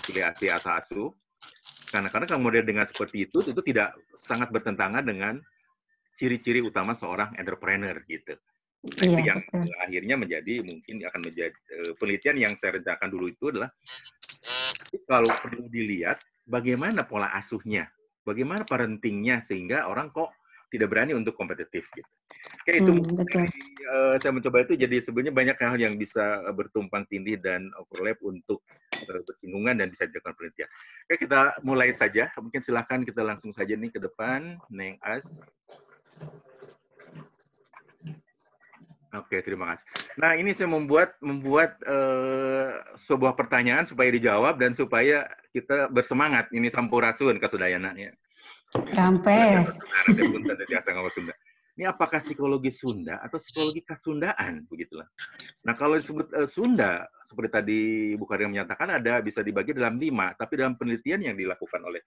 dipilih atau asuh. Karena kemudian dengan seperti itu tidak sangat bertentangan dengan ciri-ciri utama seorang entrepreneur gitu. Nah itu Iya, yang betul. akhirnya mungkin akan menjadi penelitian yang saya rencanakan dulu itu adalah kalau perlu dilihat bagaimana pola asuhnya, bagaimana parentingnya sehingga orang kok tidak berani untuk kompetitif gitu. Kayak itu Betul. saya mencoba itu jadi sebenarnya banyak hal yang bisa bertumpang tindih dan overlap untuk bersinggungan dan bisa dilakukan penelitian. Oke, kita mulai saja. Mungkin silakan kita langsung saja nih ke depan, Neng As. Oke, terima kasih. Nah, ini saya membuat sebuah pertanyaan supaya dijawab dan supaya kita bersemangat. Ini sampurasun kasudayana ya. Rampes. Sunda. Ini apakah psikologi Sunda atau psikologi Kasundaan begitulah. Nah, kalau disebut Sunda seperti tadi Bu Karim menyatakan bisa dibagi dalam 5, tapi dalam penelitian yang dilakukan oleh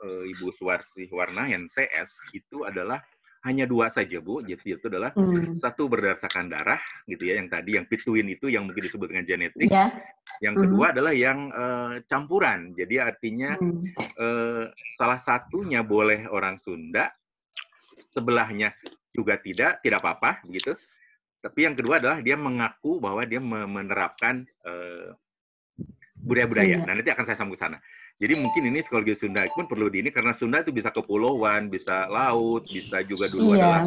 Ibu Suwarsi Warnayan CS itu adalah hanya 2 saja, Bu. Jadi itu adalah satu berdasarkan darah gitu ya, yang tadi yang pituin itu yang mungkin disebut dengan genetik. Ya. Yang kedua adalah yang campuran. Jadi artinya salah satunya boleh orang Sunda, sebelahnya juga tidak apa-apa begitu. Tapi yang kedua adalah dia mengaku bahwa dia menerapkan budaya-budaya. Nah, nanti akan saya sambung ke sana. Jadi mungkin ini psikologi Sunda pun perlu karena Sunda itu bisa kepulauan, bisa laut, bisa juga dulu adalah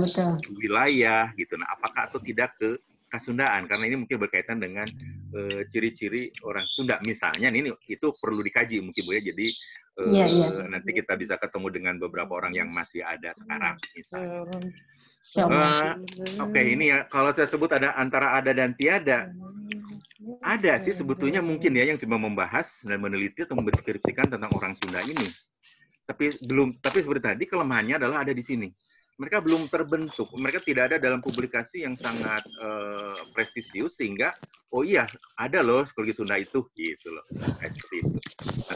wilayah gitu. Nah, apakah atau tidak ke Kasundaan? Karena ini mungkin berkaitan dengan ciri-ciri orang Sunda. Misalnya ini itu perlu dikaji mungkin Bu ya. Jadi nanti kita bisa ketemu dengan beberapa orang yang masih ada sekarang misalnya. Oke, ini ya kalau saya sebut ada antara ada dan tiada. Ada sih sebetulnya mungkin ya yang coba membahas dan meneliti atau mendeskripsikan tentang orang Sunda ini. Tapi seperti tadi kelemahannya adalah ada di sini. Mereka belum terbentuk, mereka tidak ada dalam publikasi yang sangat prestisius sehingga oh iya ada loh psikologi Sunda itu gitu loh. Kayak seperti itu.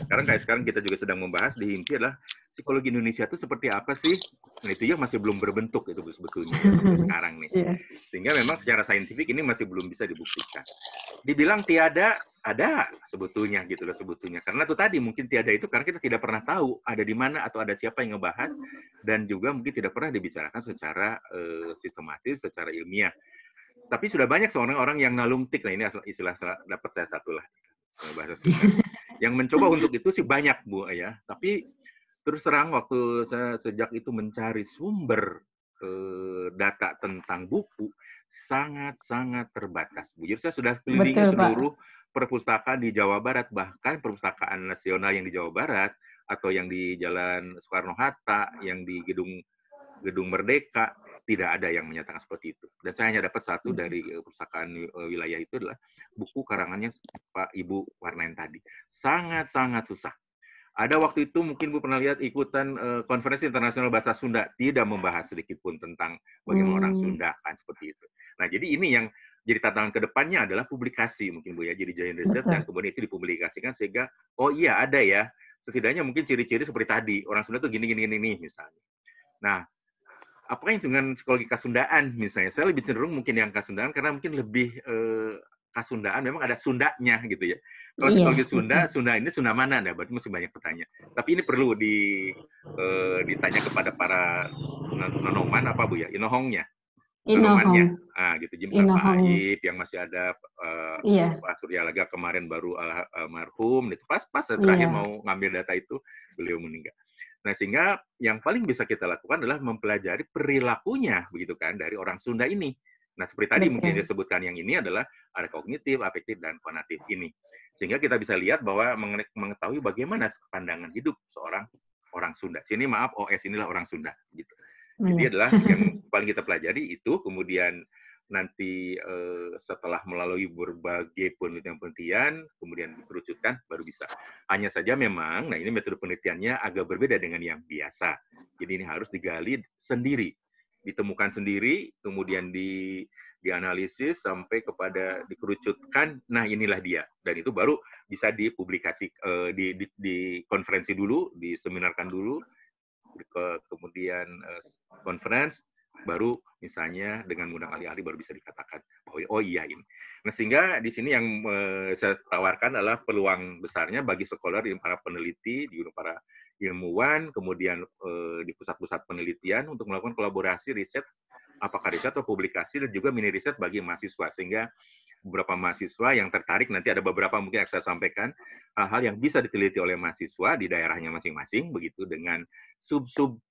Nah, sekarang kita juga sedang membahas di HIMSI adalah psikologi Indonesia itu seperti apa sih? Nah, itu ya masih belum berbentuk itu sebetulnya ya sampai sekarang nih. Sehingga memang secara saintifik ini masih belum bisa dibuktikan. Dibilang tiada, ada sebetulnya gitu loh sebetulnya. Karena itu tadi mungkin tiada itu karena kita tidak pernah tahu ada di mana atau ada siapa yang ngebahas dan juga mungkin tidak pernah dibicarakan secara sistematis, secara ilmiah. Tapi sudah banyak orang yang nalumtik, nah ini istilah dapat saya satu lah bahasa Sunda. Yang mencoba untuk itu sih banyak Bu ya. Tapi terus terang waktu saya sejak itu mencari sumber data tentang buku sangat-sangat terbatas, Bu. Jadi saya sudah kelilingi seluruh perpustakaan di Jawa Barat, bahkan perpustakaan nasional yang di Jawa Barat atau yang di Jalan Soekarno-Hatta, yang di Gedung Merdeka, tidak ada yang menyatakan seperti itu. Dan saya hanya dapat satu dari perpustakaan wilayah itu adalah buku karangannya Pak Ibu Warnayan tadi. Sangat-sangat susah. Ada waktu itu mungkin Bu pernah lihat ikutan konferensi internasional bahasa Sunda, tidak membahas sedikit pun tentang bagaimana orang Sunda kan seperti itu. Nah, jadi ini yang jadi tantangan ke depannya adalah publikasi mungkin Bu ya, jadi giant research dan kemudian itu dipublikasikan sehingga oh iya ada ya, setidaknya mungkin ciri-ciri seperti tadi, orang Sunda tuh gini misalnya. Nah, apakah yang dengan psikologi Kasundaan misalnya? Saya lebih cenderung mungkin yang Kasundaan karena mungkin lebih Kasundaan memang ada Sundanya gitu ya. Kalau psikologi Sunda ini Sunda mana? Nah, berarti masih banyak pertanyaan. Tapi ini perlu ditanya kepada para nonoman apa Bu ya? Inohongnya. Nonomannya. Ah, gitu. Jadi Pak Aib yang masih ada Pak Suryalaga kemarin baru almarhum itu pas saya terakhir mau ngambil data itu beliau meninggal. Nah, sehingga yang paling bisa kita lakukan adalah mempelajari perilakunya begitu kan dari orang Sunda ini. Nah, seperti tadi mungkin disebutkan yang ini adalah ada kognitif, afektif, dan konatif ini. Sehingga kita bisa lihat bahwa mengetahui bagaimana pandangan hidup seorang orang Sunda. Sini maaf, OS inilah orang Sunda. Gitu. Jadi adalah yang paling kita pelajari itu, kemudian nanti setelah melalui berbagai penelitian, kemudian dikerucutkan, baru bisa. Hanya saja memang, nah ini metode penelitiannya agak berbeda dengan yang biasa. Jadi ini harus digali sendiri. Ditemukan sendiri, kemudian dianalisis sampai kepada dikerucutkan, nah inilah dia. Dan itu baru bisa dipublikasi, di konferensi dulu, diseminarkan dulu, kemudian conference, baru misalnya dengan mengundang ahli-ahli baru bisa dikatakan bahwa oh iya ini. Nah, sehingga di sini yang saya tawarkan adalah peluang besarnya bagi scholar, para peneliti, para ilmuwan, kemudian di pusat-pusat penelitian untuk melakukan kolaborasi riset, apakah riset atau publikasi, dan juga mini riset bagi mahasiswa, sehingga beberapa mahasiswa yang tertarik, nanti ada beberapa mungkin yang saya sampaikan, hal-hal yang bisa diteliti oleh mahasiswa di daerahnya masing-masing, begitu dengan sub-sub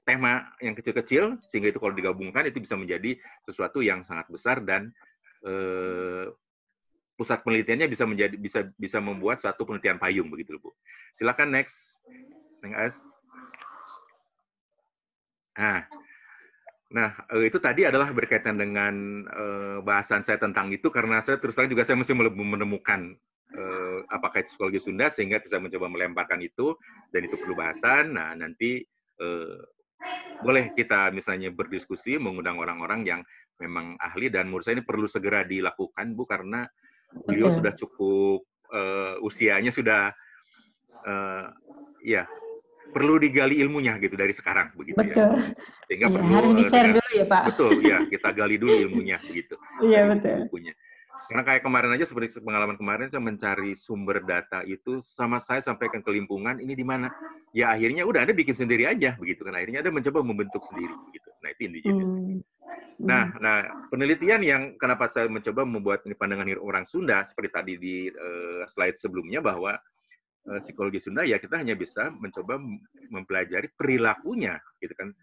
tema yang kecil-kecil, sehingga itu kalau digabungkan itu bisa menjadi sesuatu yang sangat besar, dan pusat penelitiannya bisa membuat satu penelitian payung, begitu Bu. Silakan next. Nah, itu tadi adalah berkaitan dengan bahasan saya tentang itu, karena saya terus terang juga saya mesti menemukan apakah itu psikologi Sunda, sehingga saya mencoba melemparkan itu, dan itu perlu bahasan. Nah, nanti boleh kita misalnya berdiskusi, mengundang orang-orang yang memang ahli, dan menurut saya ini perlu segera dilakukan, Bu, karena beliau sudah cukup, usianya sudah, ya, perlu digali ilmunya gitu dari sekarang, begitu betul. ya. Sehingga iya, perlu harus di-share dulu ya, Pak. Betul, ya, kita gali dulu ilmunya, begitu. Iya, dari betul. bukunya. Karena kayak kemarin aja, seperti pengalaman kemarin, saya mencari sumber data itu, saya sampaikan ke lingkungan, ini di mana? Ya akhirnya udah Anda bikin sendiri aja, begitu kan. Akhirnya Anda mencoba membentuk sendiri, begitu. Nah, itu intinya. Nah, penelitian yang kenapa saya mencoba membuat ini pandangan orang Sunda, seperti tadi di slide sebelumnya, bahwa psikologi Sunda ya kita hanya bisa mencoba mempelajari perilakunya, gitu kan.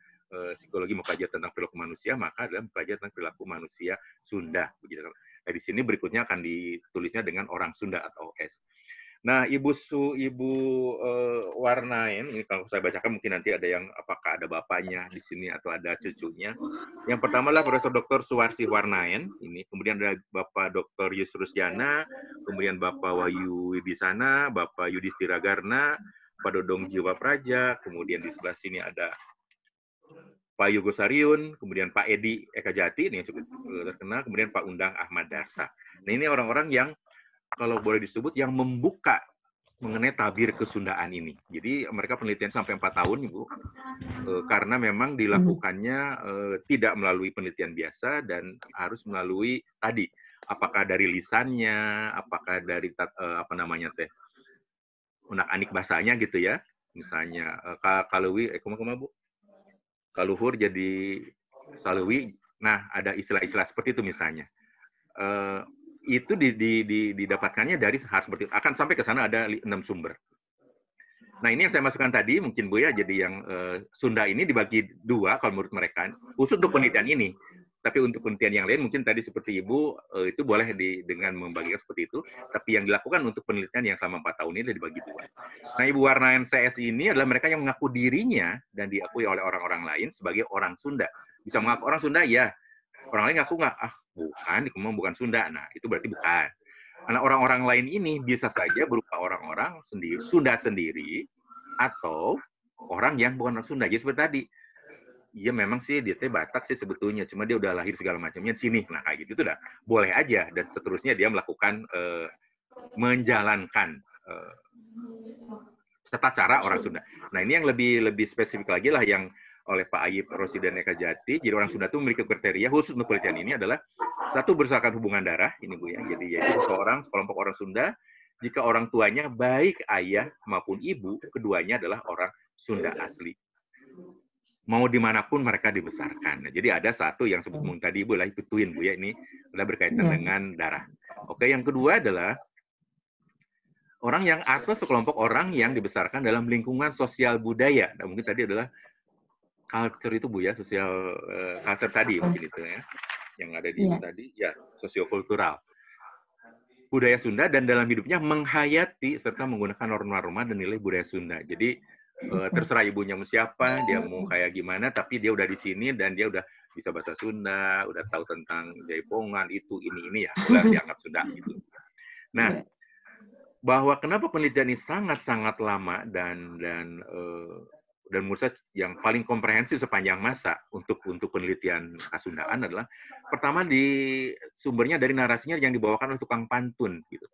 Psikologi mempelajari tentang perilaku manusia, maka adalah mempelajari tentang perilaku manusia Sunda, begitu kan. Nah, di sini berikutnya akan ditulisnya dengan orang Sunda atau S. Nah, Ibu Warnain, ini kalau saya bacakan mungkin nanti ada yang apakah ada bapaknya di sini atau ada cucunya. Yang pertama adalah Profesor Dr. Suwarsi Warnain, ini kemudian ada Bapak Dr. Yusrus Jana, kemudian Bapak Wahyu Wibisana, Bapak Yudhistira Garna, Pak Dodong Jiwa Praja, kemudian di sebelah sini ada Pak Yogo Sariun, kemudian Pak Edi Eka Jati, ini yang cukup terkenal, kemudian Pak Undang Ahmad Darsa. Nah, ini orang-orang yang kalau boleh disebut yang membuka mengenai tabir kesundaan ini. Jadi mereka penelitian sampai 4 tahun, Ibu, karena memang dilakukannya tidak melalui penelitian biasa dan harus melalui tadi, apakah dari lisannya, apakah dari unak-anik bahasanya gitu ya. Misalnya Kaluwi, Bu? Kaluhur jadi Saluwi. Nah, ada istilah-istilah seperti itu misalnya. Itu didapatkannya dari hal seperti itu. Akan sampai ke sana ada 6 sumber. Nah, ini yang saya masukkan tadi, mungkin Bu ya, jadi yang Sunda ini dibagi 2 kalau menurut mereka, khusus untuk penelitian ini. Tapi untuk penelitian yang lain, mungkin tadi seperti Ibu, itu boleh dengan membagikan seperti itu. Tapi yang dilakukan untuk penelitian yang selama 4 tahun ini dibagi 2. Nah, Ibu Warnain CS ini adalah mereka yang mengaku dirinya dan diakui oleh orang-orang lain sebagai orang Sunda. Bisa mengaku orang Sunda, ya. Orang lain ngaku nggak, bukan Sunda. Nah, itu berarti bukan. Karena orang-orang lain ini bisa saja berupa orang-orang Sunda sendiri, atau orang yang bukan orang Sunda. Jadi seperti tadi, iya memang sih dia Batak sih sebetulnya, cuma dia udah lahir segala macamnya di sini. Nah, kayak gitu itu udah boleh aja, dan seterusnya dia melakukan menjalankan tata cara orang Sunda. Nah, ini yang lebih spesifik lagi lah yang oleh Pak Ayib Rosidan Eka Jati. Jadi orang Sunda itu memiliki kriteria khusus untuk penelitian ini adalah satu, berdasarkan hubungan darah, ini Bu ya. Jadi yaitu sekelompok orang Sunda, jika orang tuanya baik ayah maupun ibu, keduanya adalah orang Sunda asli. Mau dimanapun mereka dibesarkan. Nah, jadi ada satu yang sebut tadi Ibu lah, itu twin Bu ya, ini adalah berkaitan dengan darah. Oke, yang kedua adalah orang yang atau sekelompok orang yang dibesarkan dalam lingkungan sosial budaya. Nah, mungkin tadi adalah culture itu Bu ya, sosial culture tadi mungkin itu ya, yang ada di tadi ya, sosiokultural. Budaya Sunda dan dalam hidupnya menghayati serta menggunakan norma-norma dan nilai budaya Sunda. Jadi terserah ibunya mau siapa, dia mau kayak gimana, tapi dia udah di sini dan dia udah bisa bahasa Sunda, udah tahu tentang jaipongan itu ini ya, udah dianggap Sunda gitu. Nah, bahwa kenapa penelitian ini sangat-sangat lama dan menurut saya yang paling komprehensif sepanjang masa untuk penelitian Kasundaan adalah pertama sumbernya dari narasinya yang dibawakan oleh tukang pantun gitu.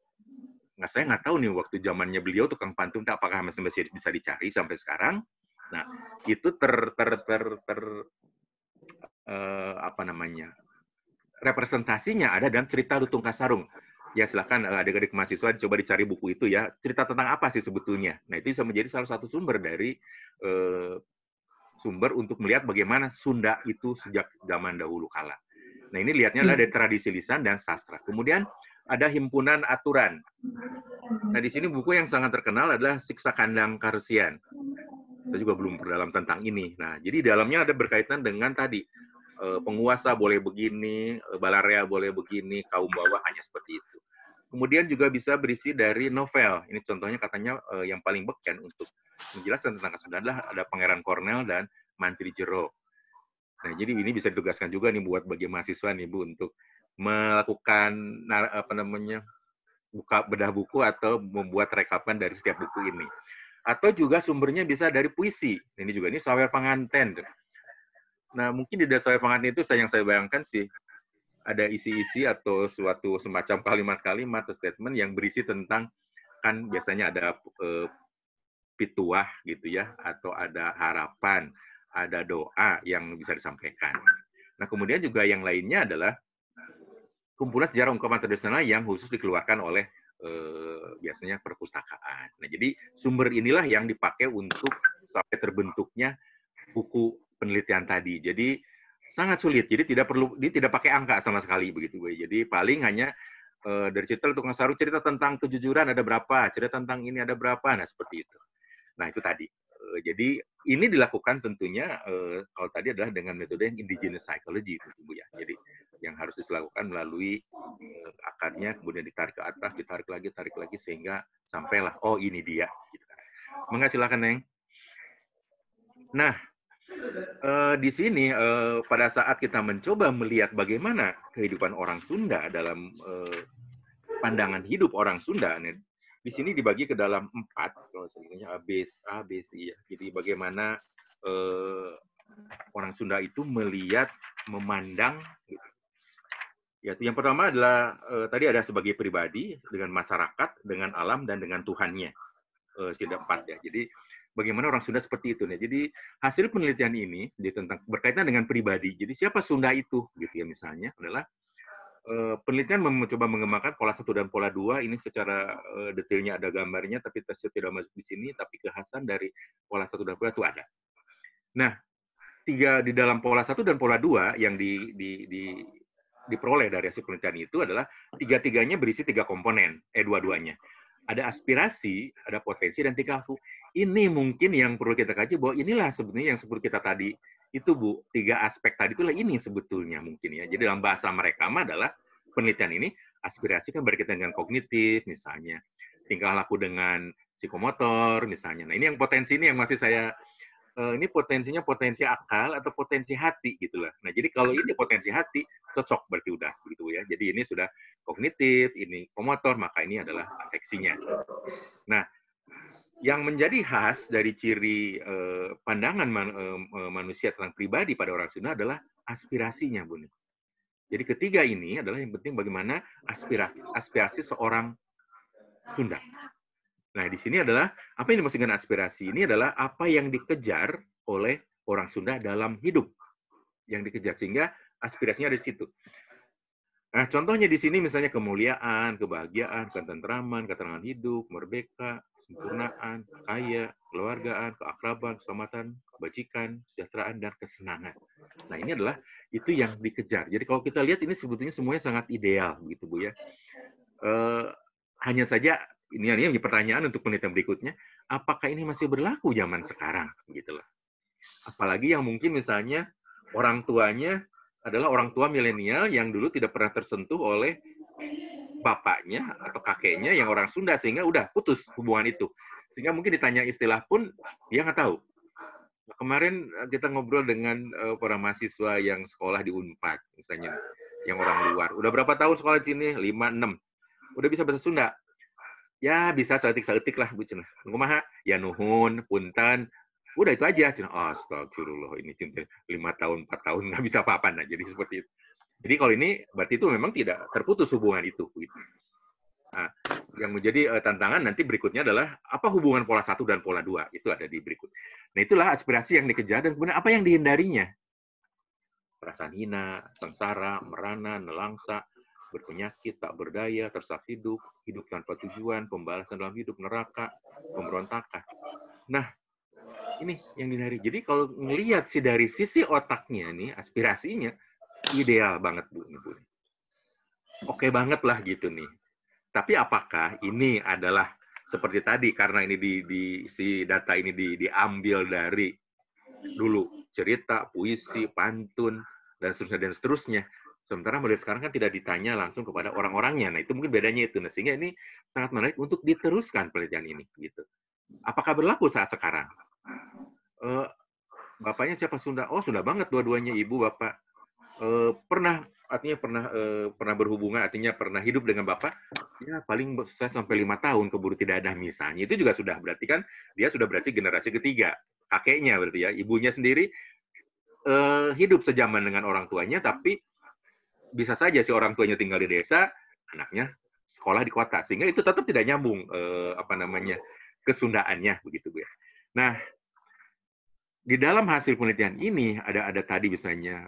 Nah, saya nggak tahu nih waktu zamannya beliau tukang pantun apakah masih bisa dicari sampai sekarang. Nah, itu apa namanya, representasinya ada dalam cerita Lutung Kasarung. Ya silakan adik-adik mahasiswa coba dicari buku itu ya. Cerita tentang apa sih sebetulnya? Nah itu bisa menjadi salah satu sumber dari sumber untuk melihat bagaimana Sunda itu sejak zaman dahulu kala. Nah ini lihatnya adalah dari tradisi lisan dan sastra. Kemudian ada himpunan aturan. Nah di sini buku yang sangat terkenal adalah Siksa Kandang Karesian. Saya juga belum berdalam tentang ini. Nah jadi dalamnya ada berkaitan dengan tadi penguasa boleh begini, balarea boleh begini, kaum bawah hanya seperti itu. Kemudian juga bisa berisi dari novel. Ini contohnya katanya yang paling beken untuk menjelaskan tentang Kasunda adalah ada Pangeran Kornel dan Mantri Jero. Nah, jadi ini bisa ditugaskan juga nih buat bagi mahasiswa nih Bu untuk melakukan apa namanya buka bedah buku atau membuat rekapan dari setiap buku ini. Atau juga sumbernya bisa dari puisi. Ini juga ini sawer panganten. Nah, mungkin di dasar pengantin itu yang saya bayangkan sih, ada isi-isi atau suatu semacam kalimat-kalimat atau statement yang berisi tentang, kan biasanya ada pituah gitu ya, atau ada harapan, ada doa yang bisa disampaikan. Nah, kemudian juga yang lainnya adalah kumpulan sejarah ungkapan tradisional yang khusus dikeluarkan oleh biasanya perpustakaan. Nah, jadi sumber inilah yang dipakai untuk sampai terbentuknya buku penelitian tadi. Jadi sangat sulit. Jadi tidak pakai angka sama sekali begitu, Bu. Jadi paling hanya dari cerita Lutung Kasarung cerita tentang kejujuran ada berapa, cerita tentang ini ada berapa, nah seperti itu. Nah itu tadi. Jadi ini dilakukan tentunya kalau tadi adalah dengan metode yang indigenous psychology, itu, Bu ya. Jadi yang harus dilakukan melalui akarnya, kemudian ditarik ke atas, tarik lagi sehingga sampailah, oh ini dia. Gitu. Monggo silakan, Neng. Nah, di sini pada saat kita mencoba melihat bagaimana kehidupan orang Sunda dalam pandangan hidup orang Sunda, di sini dibagi ke dalam 4, kalau sebenarnya A, B, C ya. Jadi bagaimana orang Sunda itu melihat, memandang. Gitu. Ya, yang pertama adalah tadi ada sebagai pribadi, dengan masyarakat, dengan alam, dan dengan Tuhannya. Tidak 4 ya. Jadi bagaimana orang Sunda seperti itu nih. Jadi hasil penelitian ini tentang berkaitan dengan pribadi. Jadi siapa Sunda itu gitu ya misalnya adalah penelitian mencoba mengembangkan pola 1 dan pola 2 ini secara detailnya ada gambarnya tapi saya tidak masuk di sini, tapi kekhasan dari pola 1 dan pola 2 ada. Nah, di dalam pola 1 dan pola 2 yang diperoleh dari hasil penelitian itu adalah tiga-tiganya berisi 3 komponen, dua-duanya. Ada aspirasi, ada potensi, dan tingkah laku. Ini mungkin yang perlu kita kaji bahwa inilah sebenarnya yang seperti kita tadi itu Bu, 3 aspek tadi itulah ini sebetulnya mungkin ya. Jadi dalam bahasa mereka adalah penelitian ini aspirasi kan berkaitan dengan kognitif misalnya, tingkah laku dengan psikomotor misalnya. Nah ini yang potensi ini yang masih saya ini potensinya potensi akal atau potensi hati gitu lah. Nah jadi kalau ini potensi hati cocok berarti udah begitu ya. Jadi ini sudah kognitif, ini komotor, maka ini adalah afeksinya. Nah, yang menjadi khas dari ciri pandangan manusia tentang pribadi pada orang Sunda adalah aspirasinya, Bu. Jadi ketiga ini adalah yang penting bagaimana aspirasi seorang Sunda. Nah, di sini adalah apa yang dimaksud dengan aspirasi? Ini adalah apa yang dikejar oleh orang Sunda dalam hidup. Yang dikejar, sehingga aspirasinya ada di situ. Nah, contohnya di sini misalnya kemuliaan, kebahagiaan, ketentraman, keterangan hidup, merdeka, kesempurnaan, kaya, keluargaan, keakraban, keselamatan, kebajikan, kesejahteraan, dan kesenangan. Nah, ini adalah itu yang dikejar. Jadi kalau kita lihat ini sebetulnya semuanya sangat ideal, begitu Bu ya. Hanya saja ini pertanyaan untuk penelitian berikutnya, apakah ini masih berlaku zaman sekarang, gitu loh. Apalagi yang mungkin misalnya orang tuanya adalah orang tua milenial yang dulu tidak pernah tersentuh oleh bapaknya atau kakeknya yang orang Sunda, sehingga udah putus hubungan itu. Sehingga mungkin ditanya istilah pun dia nggak tahu. Kemarin kita ngobrol dengan para mahasiswa yang sekolah di Unpad, misalnya, yang orang luar. Udah berapa tahun sekolah di sini? 5, 6. Udah bisa bahasa Sunda? Ya bisa seetik lah Bu cenah. Kumaha? Ya nuhun, punten. Udah itu aja. Astagfirullah, ini cinta 5 tahun, 4 tahun nggak bisa apa-apa. Nah, jadi seperti itu. Jadi kalau ini berarti itu memang tidak terputus hubungan itu. Gitu. Nah, yang menjadi tantangan nanti berikutnya adalah apa hubungan pola 1 dan pola 2. Itu ada di berikut. Nah, itulah aspirasi yang dikejar dan kemudian apa yang dihindarinya. perasaan hina, sengsara, merana, nelangsa, berpenyakit, tak berdaya, tersak hidup, hidup tanpa tujuan, pembalasan dalam hidup, neraka, pemberontakan. Nah, ini yang dihindari. Jadi kalau ngelihat sih dari sisi otaknya nih, aspirasinya, ideal banget Bu. Oke banget lah gitu nih. Tapi apakah ini adalah seperti tadi, karena ini si data ini diambil dari dulu cerita, puisi, pantun, dan seterusnya dan seterusnya. Sementara model sekarang kan tidak ditanya langsung kepada orang-orangnya. Nah, itu mungkin bedanya itu. Nah, sehingga ini sangat menarik untuk diteruskan penelitian ini. Gitu. Apakah berlaku saat sekarang? Bapaknya siapa Sunda? Oh, Sunda banget dua-duanya, ibu, bapak. Pernah berhubungan, artinya pernah hidup dengan bapak, ya paling saya sampai 5 tahun keburu tidak ada misalnya. Itu juga sudah berarti kan dia sudah berarti generasi ketiga, kakeknya berarti ya, ibunya sendiri hidup sejaman dengan orang tuanya, tapi bisa saja si orang tuanya tinggal di desa, anaknya sekolah di kota, sehingga itu tetap tidak nyambung kesundaannya begitu Bu ya. Nah, di dalam hasil penelitian ini ada tadi misalnya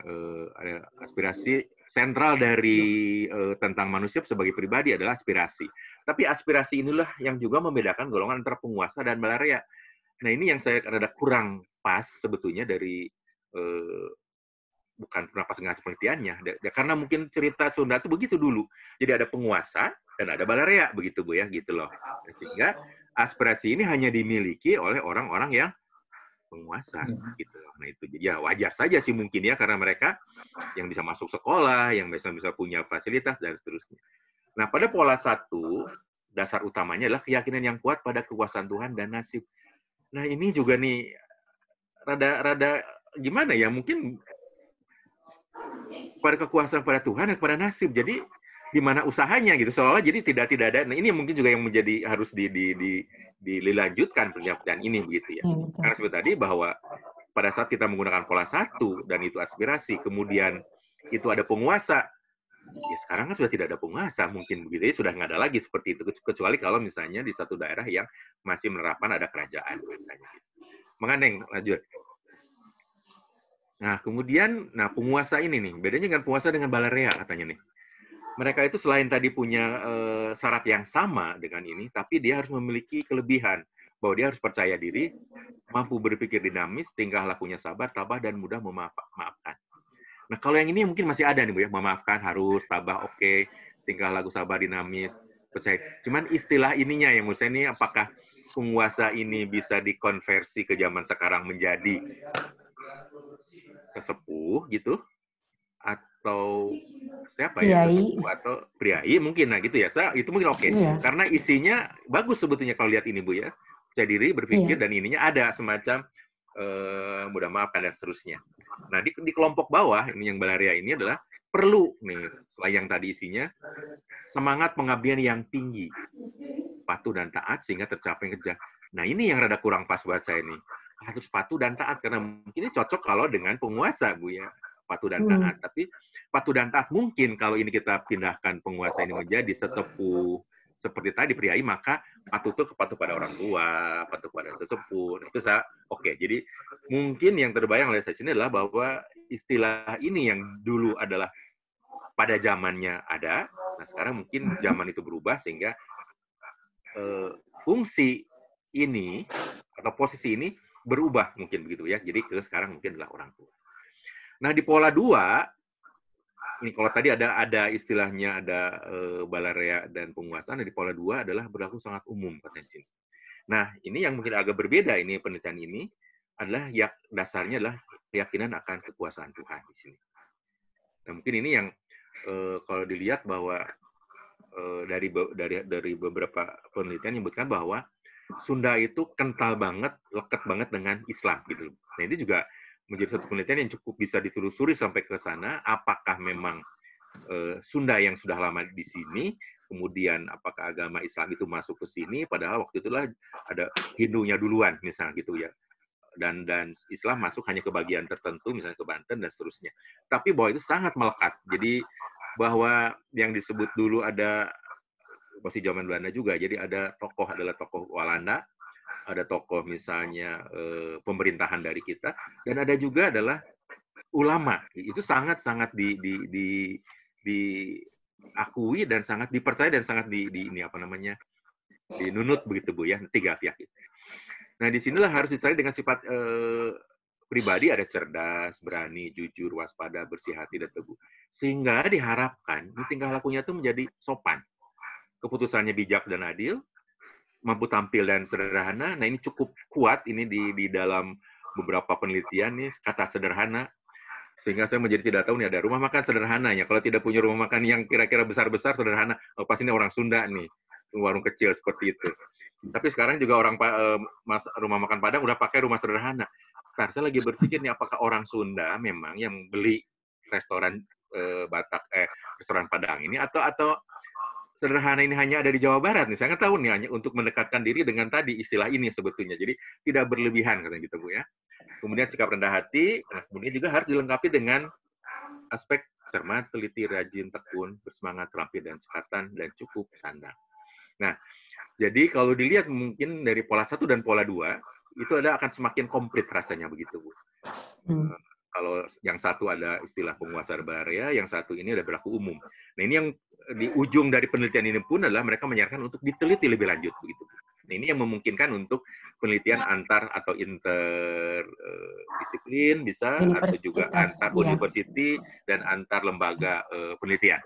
ada aspirasi sentral dari tentang manusia sebagai pribadi adalah aspirasi. Tapi aspirasi inilah yang juga membedakan golongan antara penguasa dan malaria. Nah, ini yang saya rada kurang pas sebetulnya dari bukan pernah pas ngasih penelitiannya, karena mungkin cerita Sunda itu begitu dulu. Jadi ada penguasa dan ada balarea begitu Bu ya, gitu loh. Sehingga aspirasi ini hanya dimiliki oleh orang-orang yang penguasa gitu. Nah itu jadi ya wajar saja sih mungkin ya, karena mereka yang bisa masuk sekolah, yang bisa punya fasilitas dan seterusnya. Nah, pada pola 1, dasar utamanya adalah keyakinan yang kuat pada kekuasaan Tuhan dan nasib. Nah, ini juga nih rada gimana ya, mungkin pada kekuasaan pada Tuhan dan kepada nasib. Jadi di mana usahanya gitu, seolah jadi tidak ada. Nah, ini mungkin juga yang menjadi harus dilanjutkan penelitian ini begitu ya. Karena seperti tadi bahwa pada saat kita menggunakan pola 1 dan itu aspirasi, kemudian itu ada penguasa, ya sekarang kan sudah tidak ada penguasa mungkin begitu ya, sudah nggak ada lagi seperti itu, kecuali kalau misalnya di satu daerah yang masih menerapkan ada kerajaan misalnya. Mengeneng lanjut. Nah, kemudian penguasa ini nih, bedanya dengan penguasa dengan balarea katanya nih. Mereka itu selain tadi punya syarat yang sama dengan ini, tapi dia harus memiliki kelebihan bahwa dia harus percaya diri, mampu berpikir dinamis, tingkah lakunya sabar, tabah, dan mudah memaafkan. Nah, kalau yang ini mungkin masih ada nih Bu ya, memaafkan harus, tabah oke, tingkah laku sabar, dinamis, percaya. Cuman istilah ininya yang menurut saya ini, apakah penguasa ini bisa dikonversi ke zaman sekarang menjadi sesepuh gitu, atau siapa ya, sesepuh atau priai mungkin, nah gitu ya, itu mungkin oke. Karena isinya bagus sebetulnya kalau lihat ini Bu ya, percaya diri, berpikir, dan ininya ada semacam mudah maafkan dan seterusnya. Nah, di kelompok bawah ini yang balarea ini adalah perlu nih, selain yang tadi isinya, semangat pengabdian yang tinggi, patuh dan taat sehingga tercapai kerja. Nah, ini yang rada kurang pas buat saya nih, harus patuh dan taat, karena mungkin ini cocok kalau dengan penguasa Bu ya, patuh dan taat. Tapi patuh dan taat mungkin kalau ini kita pindahkan penguasa ini menjadi sesepuh seperti tadi priai, maka patuh itu patuh pada orang tua, patuh pada sesepuh. Nah, itu saya oke. Jadi mungkin yang terbayang oleh saya sini adalah bahwa istilah ini yang dulu adalah pada zamannya ada, nah sekarang mungkin zaman itu berubah sehingga fungsi ini atau posisi ini berubah mungkin begitu ya. Jadi sekarang mungkin adalah orang tua. Nah, di pola 2 ini kalau tadi ada istilahnya ada balarea dan penguasaan, di pola 2 adalah berlaku sangat umum katanya. Nah, ini yang mungkin agak berbeda ini penelitian ini adalah dasarnya adalah keyakinan akan kekuasaan Tuhan di sini. Nah, mungkin ini yang kalau dilihat bahwa dari beberapa penelitian menyebutkan bahwa Sunda itu kental banget, lekat banget dengan Islam gitu. Nah, ini juga menjadi satu penelitian yang cukup bisa ditelusuri sampai ke sana, apakah memang Sunda yang sudah lama di sini, kemudian apakah agama Islam itu masuk ke sini, padahal waktu itulah ada Hindunya duluan, misalnya gitu ya. Dan Islam masuk hanya ke bagian tertentu, misalnya ke Banten dan seterusnya. Tapi bahwa itu sangat melekat. Jadi bahwa yang disebut dulu ada masih zaman Belanda juga, jadi ada tokoh adalah tokoh Walanda, ada tokoh misalnya pemerintahan dari kita, dan ada juga adalah ulama. Itu sangat-sangat diakui dan sangat dipercaya dan sangat ini apa namanya, dinunut begitu Bu ya, 3 pihak itu. Nah, disinilah harus dicari dengan sifat pribadi, ada cerdas, berani, jujur, waspada, bersih hati, dan teguh. Sehingga diharapkan tingkah lakunya itu menjadi sopan. Keputusannya bijak dan adil, mampu tampil dan sederhana. Nah, ini cukup kuat ini di dalam beberapa penelitian nih, kata sederhana. Sehingga saya menjadi tidak tahu nih, ada rumah makan sederhananya. Kalau tidak punya rumah makan yang kira-kira besar-besar sederhana, oh, pasti ini orang Sunda nih, warung kecil seperti itu. Tapi sekarang juga orang rumah makan Padang udah pakai rumah sederhana. Ntar saya lagi berpikir nih, apakah orang Sunda memang yang beli restoran restoran Padang ini, atau sederhana ini hanya ada di Jawa Barat nih. Saya nggak tahu nih, hanya untuk mendekatkan diri dengan tadi istilah ini sebetulnya. Jadi tidak berlebihan katanya gitu Bu ya. Kemudian sikap rendah hati, nah, kemudian juga harus dilengkapi dengan aspek cermat, teliti, rajin, tekun, bersemangat, terampil dan cekatan, dan cukup sandang. Nah, jadi kalau dilihat mungkin dari pola 1 dan pola 2, itu akan semakin komplit rasanya begitu Bu. Kalau yang satu ada istilah penguasa berbahaya, yang satu ini ada berlaku umum. Nah, ini yang di ujung dari penelitian ini pun adalah mereka menyarankan untuk diteliti lebih lanjut begitu. Nah, ini yang memungkinkan untuk penelitian antar atau interdisiplin bisa, atau juga antar university dan antar lembaga penelitian.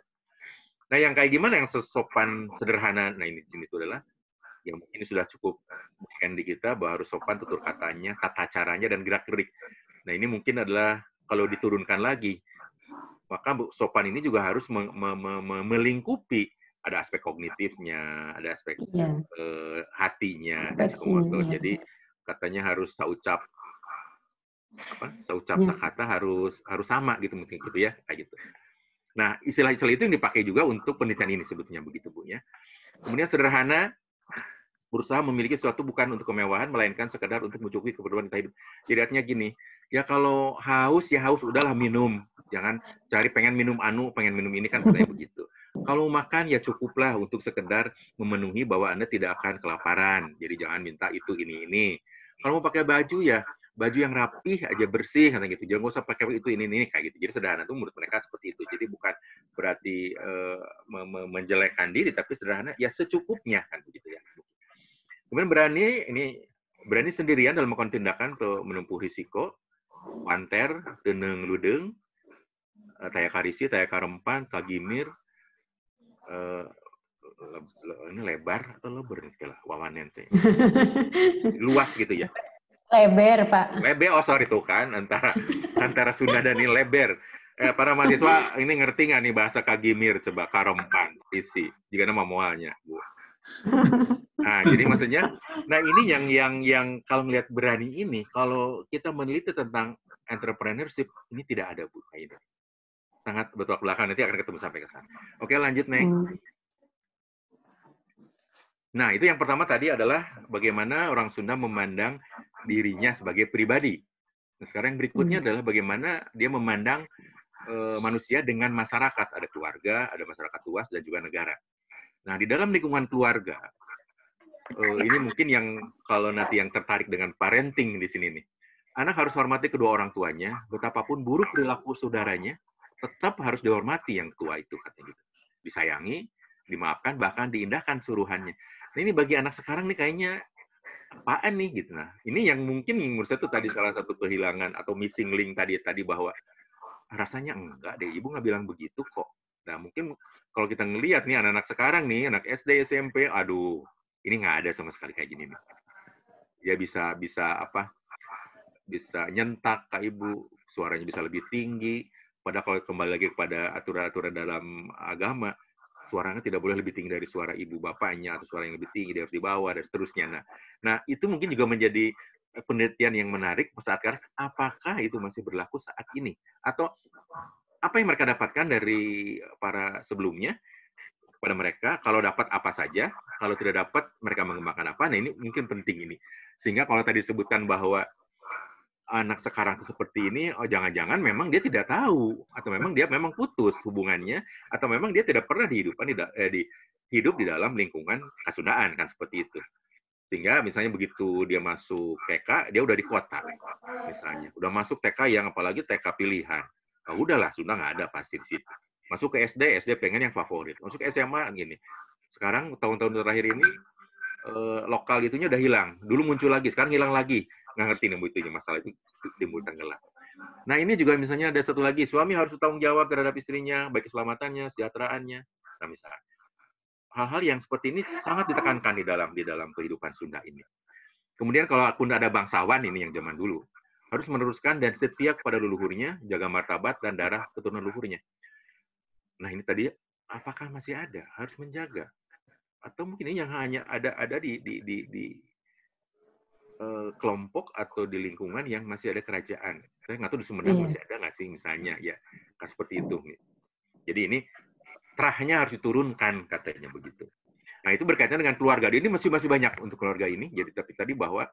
Nah, yang kayak gimana yang sopan sederhana? Nah, ini di sini itu adalah yang mungkin sudah cukup di kita bahwa harus sopan tutur katanya, tata caranya, dan gerak-gerik. Nah, ini mungkin adalah kalau diturunkan lagi, maka sopan ini juga harus melingkupi ada aspek kognitifnya, ada aspek hatinya, dan psikomotor. Jadi katanya harus saucap sakata harus sama gitu mungkin gitu ya, kayak gitu. Nah, istilah-istilah itu yang dipakai juga untuk penelitian ini sebetulnya begitu Bu ya. Kemudian sederhana, berusaha memiliki sesuatu bukan untuk kemewahan, melainkan sekedar untuk mencukupi keperluan kita hidup. Jadi artinya gini, ya kalau haus, ya haus, udahlah minum. Jangan cari pengen minum pengen minum ini, kan katanya begitu. Kalau makan, ya cukuplah untuk sekedar memenuhi bahwa Anda tidak akan kelaparan. Jadi jangan minta itu, ini. Kalau mau pakai baju, ya baju yang rapih aja, bersih, katanya gitu. Jangan nggak usah pakai itu, ini, kayak gitu. Jadi sederhana itu menurut mereka seperti itu. Jadi bukan berarti menjelekkan diri, tapi sederhana, ya secukupnya, kan begitu ya. Kemudian berani sendirian dalam melakukan tindakan untuk menempuh risiko, panter, teneng ludeng, taya karisi, taya karempan, kagimir, ini lebar atau lebar nih lah wawanen teh. Luas gitu ya. Lebar, Pak. Lebar, oh sorry tuh kan, antara Sunda dan ini lebar. Para mahasiswa ini ngerti nggak nih bahasa kagimir, coba karempan, isi. Jika nama mualnya, Bu. Nah, jadi maksudnya, nah ini yang kalau melihat berani ini, kalau kita meneliti tentang entrepreneurship, ini tidak ada Bu. Ini sangat bertolak belakang, nanti akan ketemu sampai ke sana. Oke, lanjut next. Nah, itu yang pertama tadi adalah bagaimana orang Sunda memandang dirinya sebagai pribadi. Nah, sekarang yang berikutnya adalah bagaimana dia memandang manusia dengan masyarakat. Ada keluarga, ada masyarakat luas, dan juga negara. Nah, di dalam lingkungan keluarga, ini mungkin yang kalau nanti yang tertarik dengan parenting di sini nih. Anak harus hormati kedua orang tuanya, betapapun buruk perilaku saudaranya, tetap harus dihormati yang tua itu, katanya gitu. Disayangi, dimaafkan, bahkan diindahkan suruhannya. Nah, ini bagi anak sekarang nih kayaknya apaan nih gitu. Nah, ini yang mungkin menurut saya itu tadi salah satu kehilangan atau missing link tadi bahwa rasanya enggak deh, ibu nggak bilang begitu kok. Nah, mungkin kalau kita ngelihat nih anak-anak sekarang nih, anak SD, SMP, aduh, ini nggak ada sama sekali kayak gini nih. Dia bisa nyentak ke ibu, suaranya bisa lebih tinggi. Padahal kalau kembali lagi kepada aturan-aturan dalam agama, suaranya tidak boleh lebih tinggi dari suara ibu bapaknya, atau suara yang lebih tinggi dia harus dibawa, dan seterusnya. Nah, itu mungkin juga menjadi penelitian yang menarik saat sekarang. Apakah itu masih berlaku saat ini? Atau apa yang mereka dapatkan dari para sebelumnya kepada mereka? Kalau dapat apa saja, kalau tidak dapat mereka mengembangkan apa? Nah, ini mungkin penting ini. Sehingga kalau tadi disebutkan bahwa anak sekarang itu seperti ini, oh jangan-jangan memang dia tidak tahu, atau memang dia memang putus hubungannya, atau memang dia tidak pernah hidup di dalam lingkungan Kasundaan, kan seperti itu. Sehingga misalnya begitu dia masuk TK, dia udah di kota, misalnya. Udah masuk TK yang apalagi TK pilihan. Nah, udahlah, Sunda nggak ada pasti di situ. Masuk ke SD, SD pengen yang favorit. Masuk ke SMA, gini. Sekarang tahun-tahun terakhir ini, lokal itunya udah hilang. Dulu muncul lagi, sekarang hilang lagi. Nggak ngerti nih Bu itunya, masalah itu timbul tenggelam. Nah ini juga misalnya ada satu lagi, suami harus bertanggung jawab terhadap istrinya, baik keselamatannya, sejahteraannya. Nah misalnya, hal-hal yang seperti ini sangat ditekankan di dalam kehidupan Sunda ini. Kemudian kalau pun ada bangsawan ini yang zaman dulu, harus meneruskan dan setia kepada leluhurnya, jaga martabat dan darah keturunan leluhurnya. Nah ini tadi, apakah masih ada? Harus menjaga. Atau mungkin ini yang hanya ada di kelompok atau di lingkungan yang masih ada kerajaan. Saya nggak tahu di Sumedang masih ada nggak sih misalnya, ya seperti itu. Jadi ini terahnya harus diturunkan katanya begitu. Nah itu berkaitan dengan keluarga. Ini masih banyak untuk keluarga ini. Jadi tapi tadi bahwa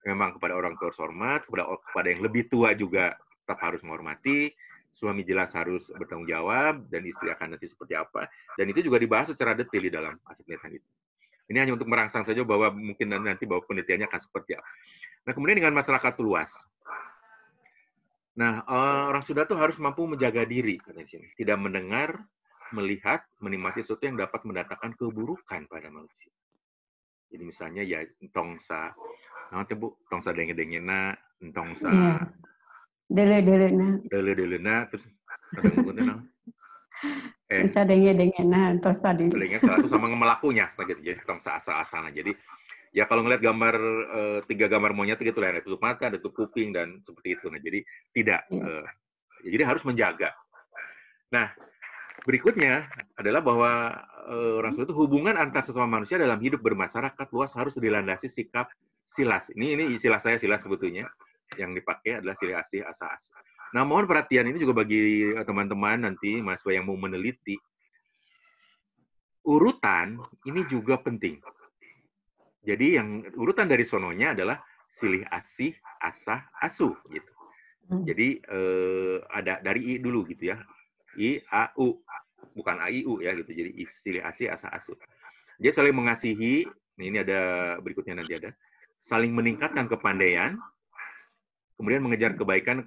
memang kepada orang tua harus hormat, kepada yang lebih tua juga tetap harus menghormati. Suami jelas harus bertanggung jawab dan istri akan nanti seperti apa. Dan itu juga dibahas secara detail di dalam aset penelitian itu. Ini hanya untuk merangsang saja bahwa mungkin nanti bahwa penelitiannya akan seperti apa. Nah kemudian dengan masyarakat luas. Nah orang Sunda tuh harus mampu menjaga diri katanya di sini. Tidak mendengar, melihat, menikmati sesuatu yang dapat mendatangkan keburukan pada manusia. Jadi misalnya ya tongsa, nanti Bu, tongsa denge-dengena, tongsa dele-delena, terus kadang-kadang bisa denge-dengena, terus tadi. Palingan salah satu sama melakunya, gitu. Jadi tongsa asal-asalnya. Jadi ya kalau ngelihat gambar 3 gambar monyet gitu lah, ada tutup mata, ada tutup kuping dan seperti itu. Nah jadi tidak, jadi harus menjaga. Nah berikutnya adalah bahwa orang Sunda itu hubungan antar sesama manusia dalam hidup bermasyarakat luas harus dilandasi sikap silas. Ini istilah saya silas sebetulnya. Yang dipakai adalah silih asih asa asuh. Nah, mohon perhatian ini juga bagi teman-teman nanti mahasiswa yang mau meneliti. Urutan ini juga penting. Jadi yang urutan dari sononya adalah silih asih asah asuh gitu. Jadi ada dari I dulu gitu ya. I, A, U. Bukan A, I, U ya gitu. Jadi silih asih, asah, asuh. Dia saling mengasihi. Ini ada berikutnya nanti ada. Saling meningkatkan kepandaian. Kemudian mengejar kebaikan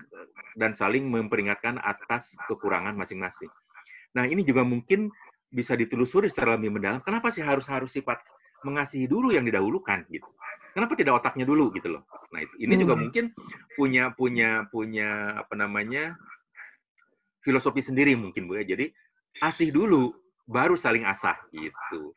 dan saling memperingatkan atas kekurangan masing-masing. Nah ini juga mungkin bisa ditelusuri secara lebih mendalam. Kenapa sih harus sifat mengasihi dulu yang didahulukan gitu? Kenapa tidak otaknya dulu gitu loh? Nah ini juga mungkin punya apa namanya filosofi sendiri mungkin Bu ya. Jadi asih dulu baru saling asah gitu.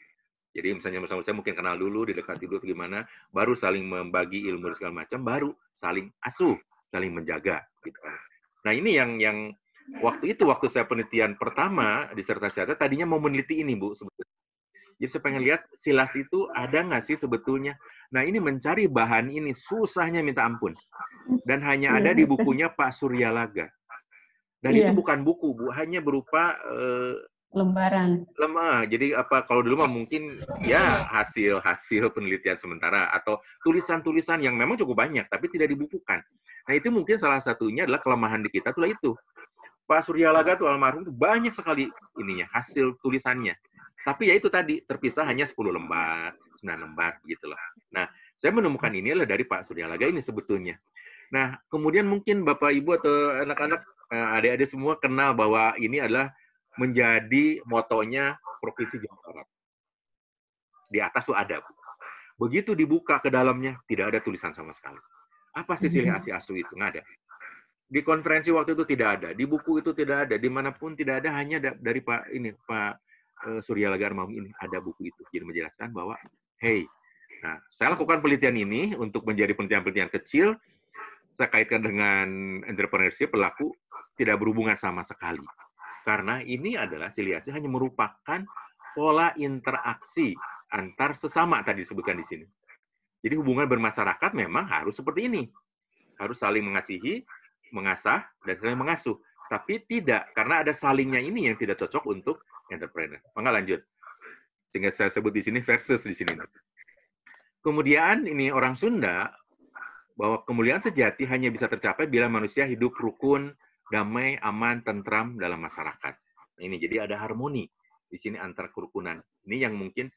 Jadi misalnya saya mungkin kenal dulu, didekati dulu gimana, baru saling membagi ilmu dan segala macam, baru saling asuh, saling menjaga gitu kan. Nah ini yang waktu saya penelitian pertama disertasi saya tadinya mau meneliti ini Bu sebetulnya. Jadi saya pengen lihat silas itu ada nggak sih sebetulnya. Nah ini mencari bahan ini susahnya minta ampun. Dan hanya ada di bukunya Pak Suryalaga. Dan itu bukan buku, Bu, hanya berupa lembaran. Jadi apa kalau dulu mah mungkin ya hasil penelitian sementara atau tulisan-tulisan yang memang cukup banyak tapi tidak dibukukan. Nah itu mungkin salah satunya adalah kelemahan di kita itulah itu. Pak Suryalaga tuh almarhum itu banyak sekali ininya hasil tulisannya. Tapi ya itu tadi terpisah hanya 10 lembar, 9 lembar gitu loh. Nah, saya menemukan ini adalah dari Pak Suryalaga ini sebetulnya. Nah, kemudian mungkin Bapak Ibu atau anak-anak adik-adik semua kenal bahwa ini adalah menjadi motonya Provinsi Jawa Barat. Di atas tuh ada. Begitu dibuka ke dalamnya, tidak ada tulisan sama sekali. Apa sih silih asih asuh itu? Nggak ada. Di konferensi waktu itu tidak ada. Di buku itu tidak ada. Dimanapun tidak ada. Hanya dari Pak Suryalaga almarhum ini ada buku itu. Jadi menjelaskan bahwa, hey, nah saya lakukan penelitian ini untuk menjadi penelitian-penelitian kecil. Saya kaitkan dengan entrepreneurship, pelaku, tidak berhubungan sama sekali. Karena ini adalah silih asih hanya merupakan pola interaksi antar sesama tadi disebutkan di sini. Jadi hubungan bermasyarakat memang harus seperti ini. Harus saling mengasihi, mengasah, dan saling mengasuh. Tapi tidak, karena ada salingnya ini yang tidak cocok untuk entrepreneur. Maka lanjut. Sehingga saya sebut di sini versus di sini. Kemudian ini orang Sunda, bahwa kemuliaan sejati hanya bisa tercapai bila manusia hidup rukun, damai, aman, tentram dalam masyarakat. Ini jadi ada harmoni di sini antara kerukunan. Ini yang mungkin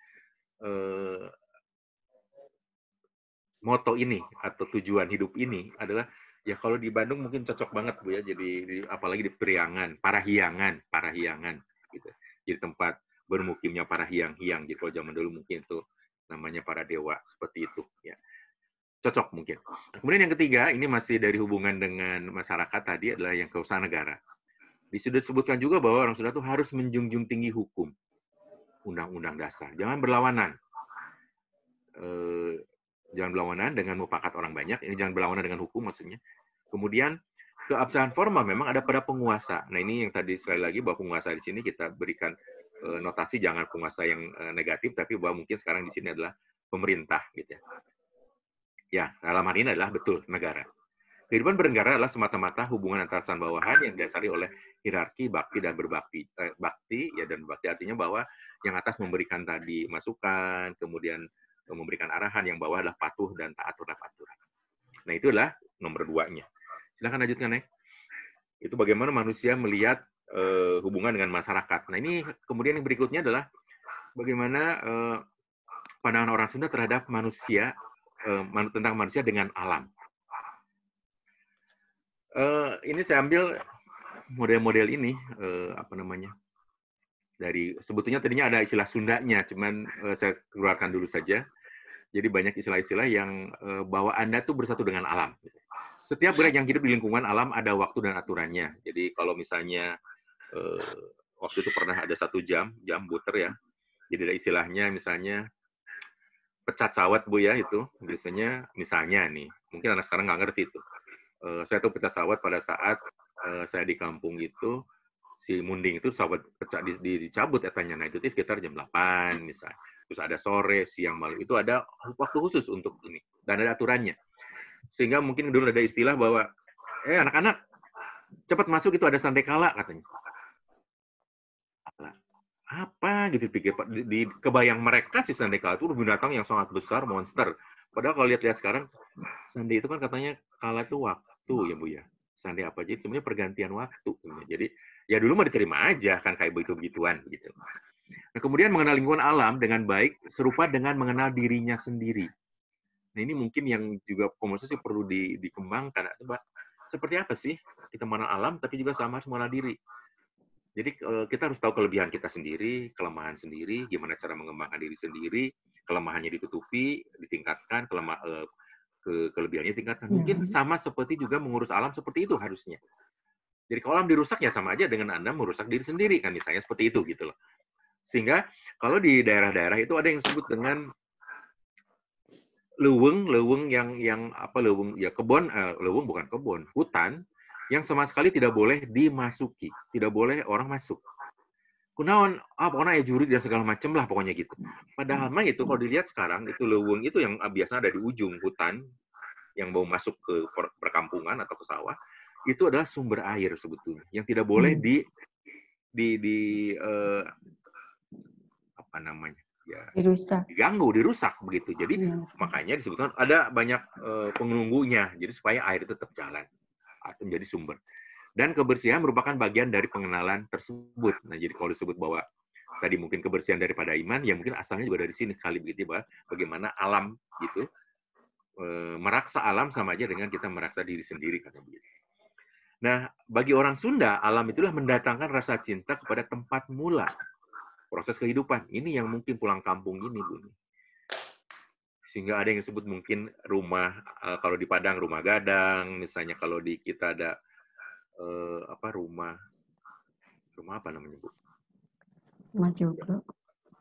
moto ini atau tujuan hidup ini adalah ya kalau di Bandung mungkin cocok banget Bu ya, jadi apalagi di Priangan, Parahyangan gitu. Jadi tempat bermukimnya para hiang-hiang. Jadi kalau zaman dulu mungkin itu namanya para dewa seperti itu ya. Cocok mungkin. Kemudian yang ketiga, ini masih dari hubungan dengan masyarakat tadi adalah yang keusahaan negara. Disebutkan juga bahwa orang Sunda itu harus menjunjung tinggi hukum, undang-undang dasar. Jangan berlawanan. Jangan berlawanan dengan mufakat orang banyak. Ini jangan berlawanan dengan hukum maksudnya. Kemudian keabsahan formal memang ada pada penguasa. Nah ini yang tadi sekali lagi bahwa penguasa di sini kita berikan notasi jangan penguasa yang negatif, tapi bahwa mungkin sekarang di sini adalah pemerintah gitu ya. Ya, dalam hal ini adalah betul negara. Kehidupan bernegara adalah semata-mata hubungan antara atasan bawahan yang didasari oleh hierarki bakti dan berbakti. Bakti ya dan berbakti artinya bahwa yang atas memberikan tadi masukan, kemudian memberikan arahan, yang bawah adalah patuh dan taat terhadap aturan. Nah itulah nomor 2-nya. Silakan lanjutkan, Nek. Itu bagaimana manusia melihat hubungan dengan masyarakat. Nah ini kemudian yang berikutnya adalah bagaimana pandangan orang Sunda terhadap manusia, tentang manusia dengan alam. Ini saya ambil model-model ini, dari sebetulnya tadinya ada istilah Sundanya, cuman saya keluarkan dulu saja. Jadi banyak istilah-istilah yang bahwa Anda tuh bersatu dengan alam. Setiap gerak yang hidup di lingkungan alam ada waktu dan aturannya. Jadi kalau misalnya waktu itu pernah ada 1 jam puter ya. Jadi ada istilahnya misalnya pecat sawat Bu ya itu. Biasanya misalnya nih, mungkin anak sekarang nggak ngerti itu. Saya tuh pecat sawat pada saat saya di kampung itu, si munding itu sawat dicabut etanya. Nah itu sekitar jam 8 misalnya. Terus ada sore, siang, malam. Itu ada waktu khusus untuk ini. Dan ada aturannya. Sehingga mungkin dulu ada istilah bahwa, anak-anak, cepat masuk itu ada sandekala katanya. Apa gitu pikir Pak, di kebayang mereka si sandekala itu binatang yang sangat besar, monster. Padahal kalau lihat-lihat sekarang, sandi itu kan katanya kala itu waktu ya Bu ya. Sandi apa aja sebenarnya pergantian waktu. Jadi ya dulu mah diterima aja kan kayak begitu-begituan gitu. Nah, kemudian mengenal lingkungan alam dengan baik serupa dengan mengenal dirinya sendiri. Nah, ini mungkin yang juga komunikasi perlu dikembangkan. Seperti apa sih kita mengenal alam tapi juga sama harus mengenal diri. Jadi kita harus tahu kelebihan kita sendiri, kelemahan sendiri, gimana cara mengembangkan diri sendiri, kelemahannya ditutupi, ditingkatkan, kelebihannya ditingkatkan. Mungkin sama seperti juga mengurus alam seperti itu harusnya. Jadi kalau alam dirusak ya sama aja dengan Anda merusak diri sendiri kan misalnya seperti itu gitu loh. Sehingga kalau di daerah-daerah itu ada yang disebut dengan leuweung yang apa leuweung ya kebun, leuweung bukan kebun, hutan yang sama sekali tidak boleh dimasuki, tidak boleh orang masuk. Kunaon, pokoknya ya juri dan segala macam lah pokoknya gitu. Padahal mah itu kalau dilihat sekarang itu leuweung itu yang biasanya ada di ujung hutan yang mau masuk ke perkampungan atau ke sawah itu adalah sumber air sebetulnya yang tidak boleh apa namanya ya dirusak begitu. Jadi makanya disebutkan ada banyak penunggunya jadi supaya air itu tetap jalan atau menjadi sumber. Dan kebersihan merupakan bagian dari pengenalan tersebut. Nah, jadi kalau disebut bahwa tadi mungkin kebersihan daripada iman, ya mungkin asalnya juga dari sini kali begitu, bahwa bagaimana alam gitu, meraksa alam sama aja dengan kita meraksa diri sendiri kata begitu. Nah, bagi orang Sunda, alam itulah mendatangkan rasa cinta kepada tempat mula proses kehidupan. Ini yang mungkin pulang kampung ini, Bu. Sehingga ada yang disebut mungkin rumah, kalau di Padang rumah gadang, misalnya kalau di kita ada rumah apa namanya Bu? Rumah joglo.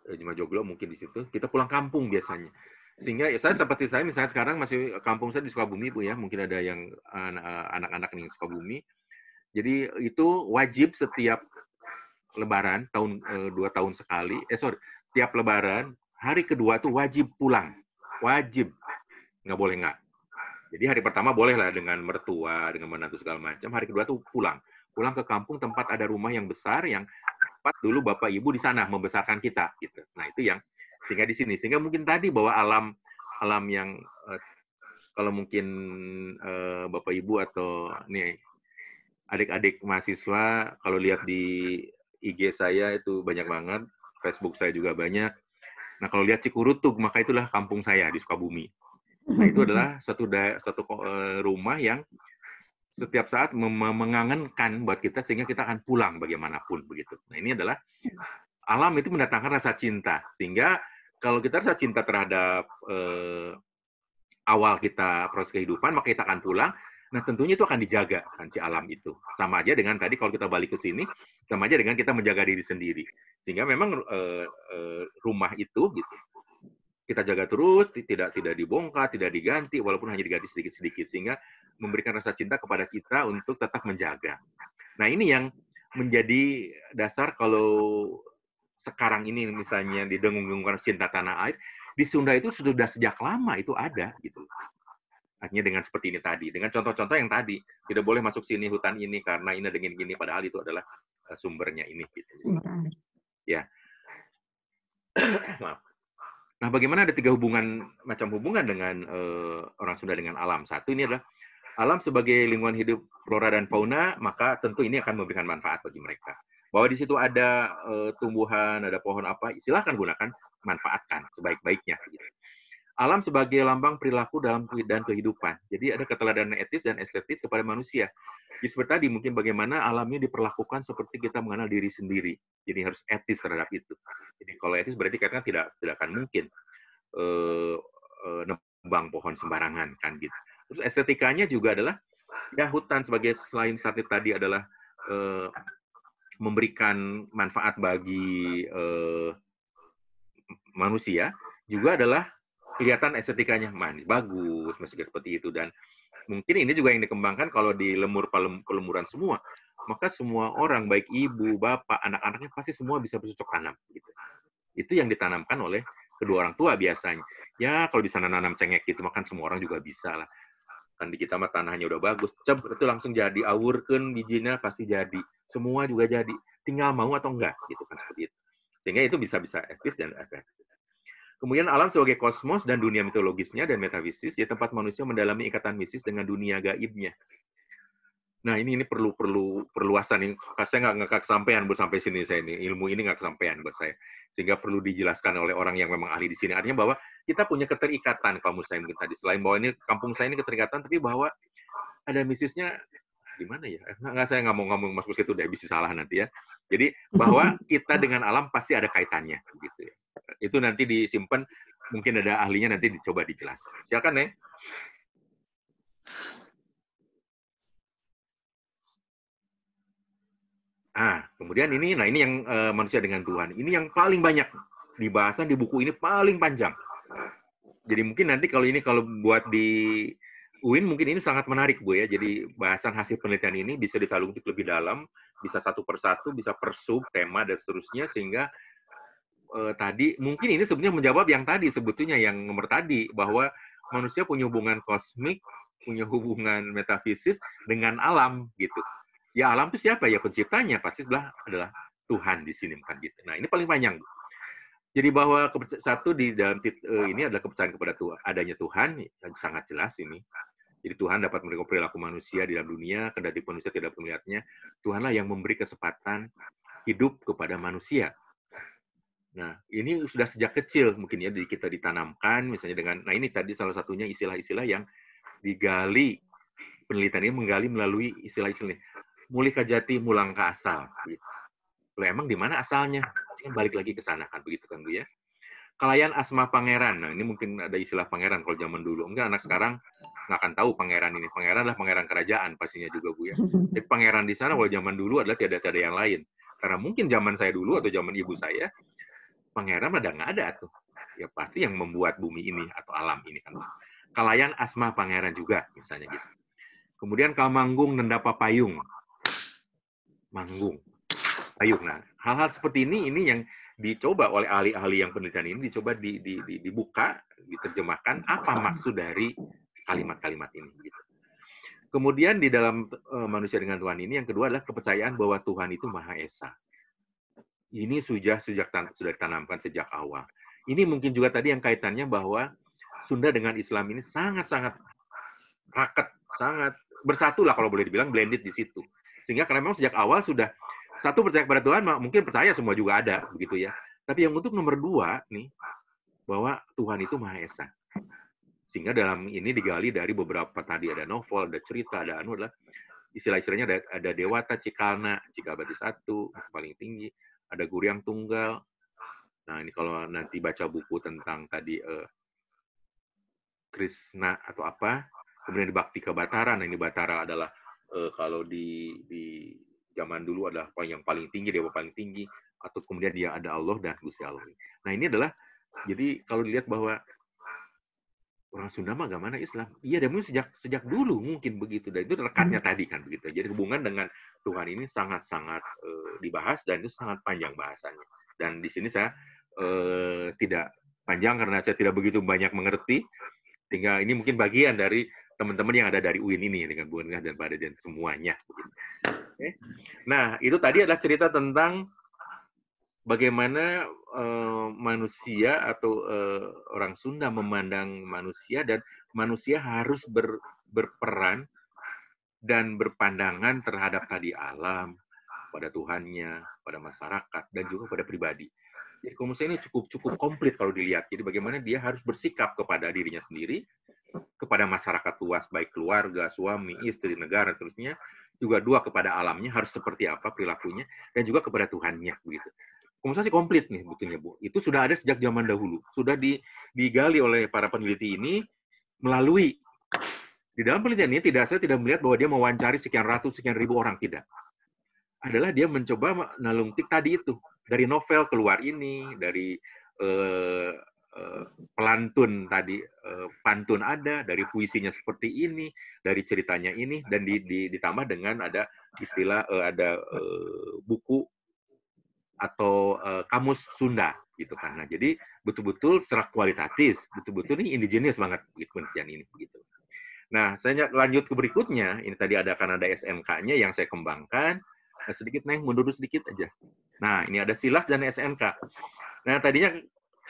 Rumah joglo mungkin di situ. Kita pulang kampung biasanya. Sehingga ya, saya seperti saya misalnya sekarang masih kampung saya di Sukabumi Bu ya. Mungkin ada yang anak-anak di Sukabumi. Jadi itu wajib setiap Lebaran tahun 2 tahun sekali. Tiap Lebaran hari kedua tuh wajib pulang. Wajib. Nggak boleh nggak. Jadi hari pertama bolehlah dengan mertua, dengan menantu segala macam. Hari kedua tuh pulang ke kampung tempat ada rumah yang besar yang tempat dulu bapak ibu di sana membesarkan kita gitu. Nah, itu yang sehingga di sini sehingga mungkin tadi bahwa alam yang kalau mungkin bapak ibu atau nih adik-adik mahasiswa kalau lihat di IG saya itu banyak banget, Facebook saya juga banyak. Nah, kalau lihat Cikurutug maka itulah kampung saya di Sukabumi. Nah, itu adalah satu rumah yang setiap saat mengangenkan buat kita sehingga kita akan pulang bagaimanapun begitu. Nah, ini adalah alam itu mendatangkan rasa cinta sehingga kalau kita rasa cinta terhadap awal kita proses kehidupan maka kita akan pulang. Nah, tentunya itu akan dijaga kan si alam itu. Sama aja dengan tadi kalau kita balik ke sini, sama aja dengan kita menjaga diri sendiri. Sehingga memang rumah itu gitu kita jaga terus, tidak dibongkar, tidak diganti, walaupun hanya diganti sedikit-sedikit, sehingga memberikan rasa cinta kepada kita untuk tetap menjaga. Nah, ini yang menjadi dasar kalau sekarang ini misalnya di dengung-dengungkan cinta tanah air, di Sunda itu sudah sejak lama itu ada, gitu. Artinya dengan seperti ini tadi, dengan contoh-contoh yang tadi, tidak boleh masuk sini hutan ini karena ini dengan gini, padahal itu adalah sumbernya ini. Gitu. Ya. Maaf. Nah, bagaimana ada 3 macam hubungan dengan orang Sunda dengan alam. Satu, ini adalah alam sebagai lingkungan hidup flora dan fauna, maka tentu ini akan memberikan manfaat bagi mereka. Bahwa di situ ada tumbuhan, ada pohon apa, silahkan gunakan, manfaatkan sebaik-baiknya. Gitu. Alam sebagai lambang perilaku dan kehidupan. Jadi ada keteladanan etis dan estetis kepada manusia. Jadi seperti tadi, mungkin bagaimana alamnya diperlakukan seperti kita mengenal diri sendiri. Jadi harus etis terhadap itu. Jadi kalau etis berarti kita tidak akan mungkin nebang pohon sembarangan kan gitu. Terus estetikanya juga adalah ya hutan sebagai selain saat tadi adalah memberikan manfaat bagi manusia, juga adalah kelihatan estetikanya bagus, meski seperti itu. Dan mungkin ini juga yang dikembangkan kalau di pelemuran semua, maka semua orang, baik ibu, bapak, anak-anaknya pasti semua bisa bercocok tanam. Gitu. Itu yang ditanamkan oleh kedua orang tua biasanya. Ya kalau bisa nanam cengkeh gitu, makan semua orang juga bisa lah. Kan di kita mah tanahnya udah bagus, itu langsung jadi, awurkeun bijinya pasti jadi, semua juga jadi, tinggal mau atau enggak gitu kan seperti itu. Sehingga itu bisa etis dan efektif. Kemudian alam sebagai kosmos dan dunia mitologisnya dan metafisis, di tempat manusia mendalami ikatan mistis dengan dunia gaibnya. Nah, ini perlu perluasan ini. Saya nggak kesampaian buat sampai sini saya ini. Ilmu ini nggak kesampaian buat saya. Sehingga perlu dijelaskan oleh orang yang memang ahli di sini. Artinya bahwa kita punya keterikatan, kalau menurut saya mungkin tadi. Selain bahwa ini kampung saya ini keterikatan, tapi bahwa ada mistisnya gimana ya? Saya nggak mau ngomong masuk ke situ deh, bisa salah nanti ya. Jadi bahwa kita dengan alam pasti ada kaitannya, gitu ya. Itu nanti disimpan, mungkin ada ahlinya nanti dicoba dijelaskan. Silakan ya. Kemudian ini yang manusia dengan Tuhan. Ini yang paling banyak dibahasan di buku ini, paling panjang. Jadi mungkin nanti kalau buat di UIN mungkin ini sangat menarik, Bu ya. Jadi bahasan hasil penelitian ini bisa ditelusuri lebih dalam, bisa satu persatu, bisa per sub, tema dan seterusnya, sehingga tadi mungkin ini sebenarnya menjawab yang tadi sebetulnya yang nomor tadi, bahwa manusia punya hubungan kosmik, punya hubungan metafisis dengan alam gitu. Ya alam itu siapa? Ya penciptanya pasti adalah Tuhan di sini kan gitu. Nah, ini paling panjang. Jadi bahwa satu di dalam ini adalah kepercayaan kepada Tuhan, adanya Tuhan yang sangat jelas ini. Jadi Tuhan dapat memberikan perilaku manusia di dalam dunia, kendati manusia tidak melihatnya. Tuhanlah yang memberi kesempatan hidup kepada manusia. Nah, ini sudah sejak kecil mungkin ya kita ditanamkan misalnya dengan, nah ini tadi salah satunya istilah-istilah yang digali, penelitian ini menggali melalui istilah-istilah mulika jati mulangka asal. Gitu. Loh, emang di mana asalnya? Kan balik lagi ke sana kan begitu kan Bu ya. Kalayan asma pangeran. Nah, ini mungkin ada istilah pangeran kalau zaman dulu. Enggak, anak sekarang nggak akan tahu pangeran ini. Pangeran adalah pangeran kerajaan pastinya juga Bu ya. Jadi pangeran di sana kalau zaman dulu adalah tiada yang lain. Karena mungkin zaman saya dulu atau zaman ibu saya, pangeran ada nggak ada tuh. Ya pasti yang membuat bumi ini atau alam ini kan. Kalayan asma pangeran juga misalnya gitu. Kemudian kamanggung nendapa payung. Manggung. Payung. Nah, hal-hal seperti ini yang dicoba oleh ahli-ahli yang penelitian ini dicoba dibuka, diterjemahkan apa maksud dari kalimat-kalimat ini gitu. Kemudian di dalam manusia dengan Tuhan ini yang kedua adalah kepercayaan bahwa Tuhan itu Maha Esa. Ini sudah ditanamkan sejak awal. Ini mungkin juga tadi yang kaitannya bahwa Sunda dengan Islam ini sangat-sangat raket, sangat bersatu lah kalau boleh dibilang, blended di situ. Sehingga karena memang sejak awal sudah satu percaya kepada Tuhan, mungkin percaya semua juga ada, begitu ya. Tapi yang untuk nomor 2 nih, bahwa Tuhan itu Maha Esa. Sehingga dalam ini digali dari beberapa tadi ada novel, ada cerita, ada adalah istilah-istilahnya ada Dewata Cikalna, Cikabati satu paling tinggi, ada Guryang Tunggal. Nah ini kalau nanti baca buku tentang tadi Krishna atau apa, kemudian di Bhakti ke Batara. Nah ini Batara adalah kalau di zaman dulu adalah yang paling tinggi, dewa paling tinggi, atau kemudian dia ada Allah dan Gusti Allah. Nah ini adalah, jadi kalau dilihat bahwa orang Sunda mah agamanya Islam. Iya, dan sejak dulu mungkin begitu. Dan itu lekatnya tadi kan begitu. Jadi hubungan dengan Tuhan ini sangat-sangat dibahas dan itu sangat panjang bahasanya. Dan di sini saya tidak panjang karena saya tidak begitu banyak mengerti. Sehingga ini mungkin bagian dari teman-teman yang ada dari UIN ini dengan Bu Engah dan Pak Ade dan semuanya. Oke. Nah, itu tadi adalah cerita tentang bagaimana manusia atau orang Sunda memandang manusia, dan manusia harus berperan dan berpandangan terhadap tadi alam, pada Tuhannya, pada masyarakat, dan juga pada pribadi. Jadi komunikasi ini cukup komplit kalau dilihat. Jadi bagaimana dia harus bersikap kepada dirinya sendiri, kepada masyarakat luas, baik keluarga, suami, istri, negara, terusnya, juga dua kepada alamnya harus seperti apa perilakunya, dan juga kepada Tuhannya begitu. Komunikasi komplit nih betulnya Bu. Itu sudah ada sejak zaman dahulu. Sudah digali oleh para peneliti ini melalui di dalam penelitian ini saya tidak melihat bahwa dia mewawancari sekian ratus, sekian ribu orang, tidak. Adalah dia mencoba nalungtik tadi itu dari novel keluar ini, dari pelantun tadi, pantun ada, dari puisinya seperti ini, dari ceritanya ini, dan ditambah dengan ada istilah ada buku atau kamus Sunda gitu kan. Nah, jadi betul-betul secara kualitatif, betul-betul ini indigenis banget penelitian ini begitu. Nah, saya lanjut ke berikutnya. Ini tadi ada kan ada SMK-nya yang saya kembangkan. Nah, sedikit Neng, mundur sedikit aja. Nah, ini ada SILAS dan SMK. Nah, tadinya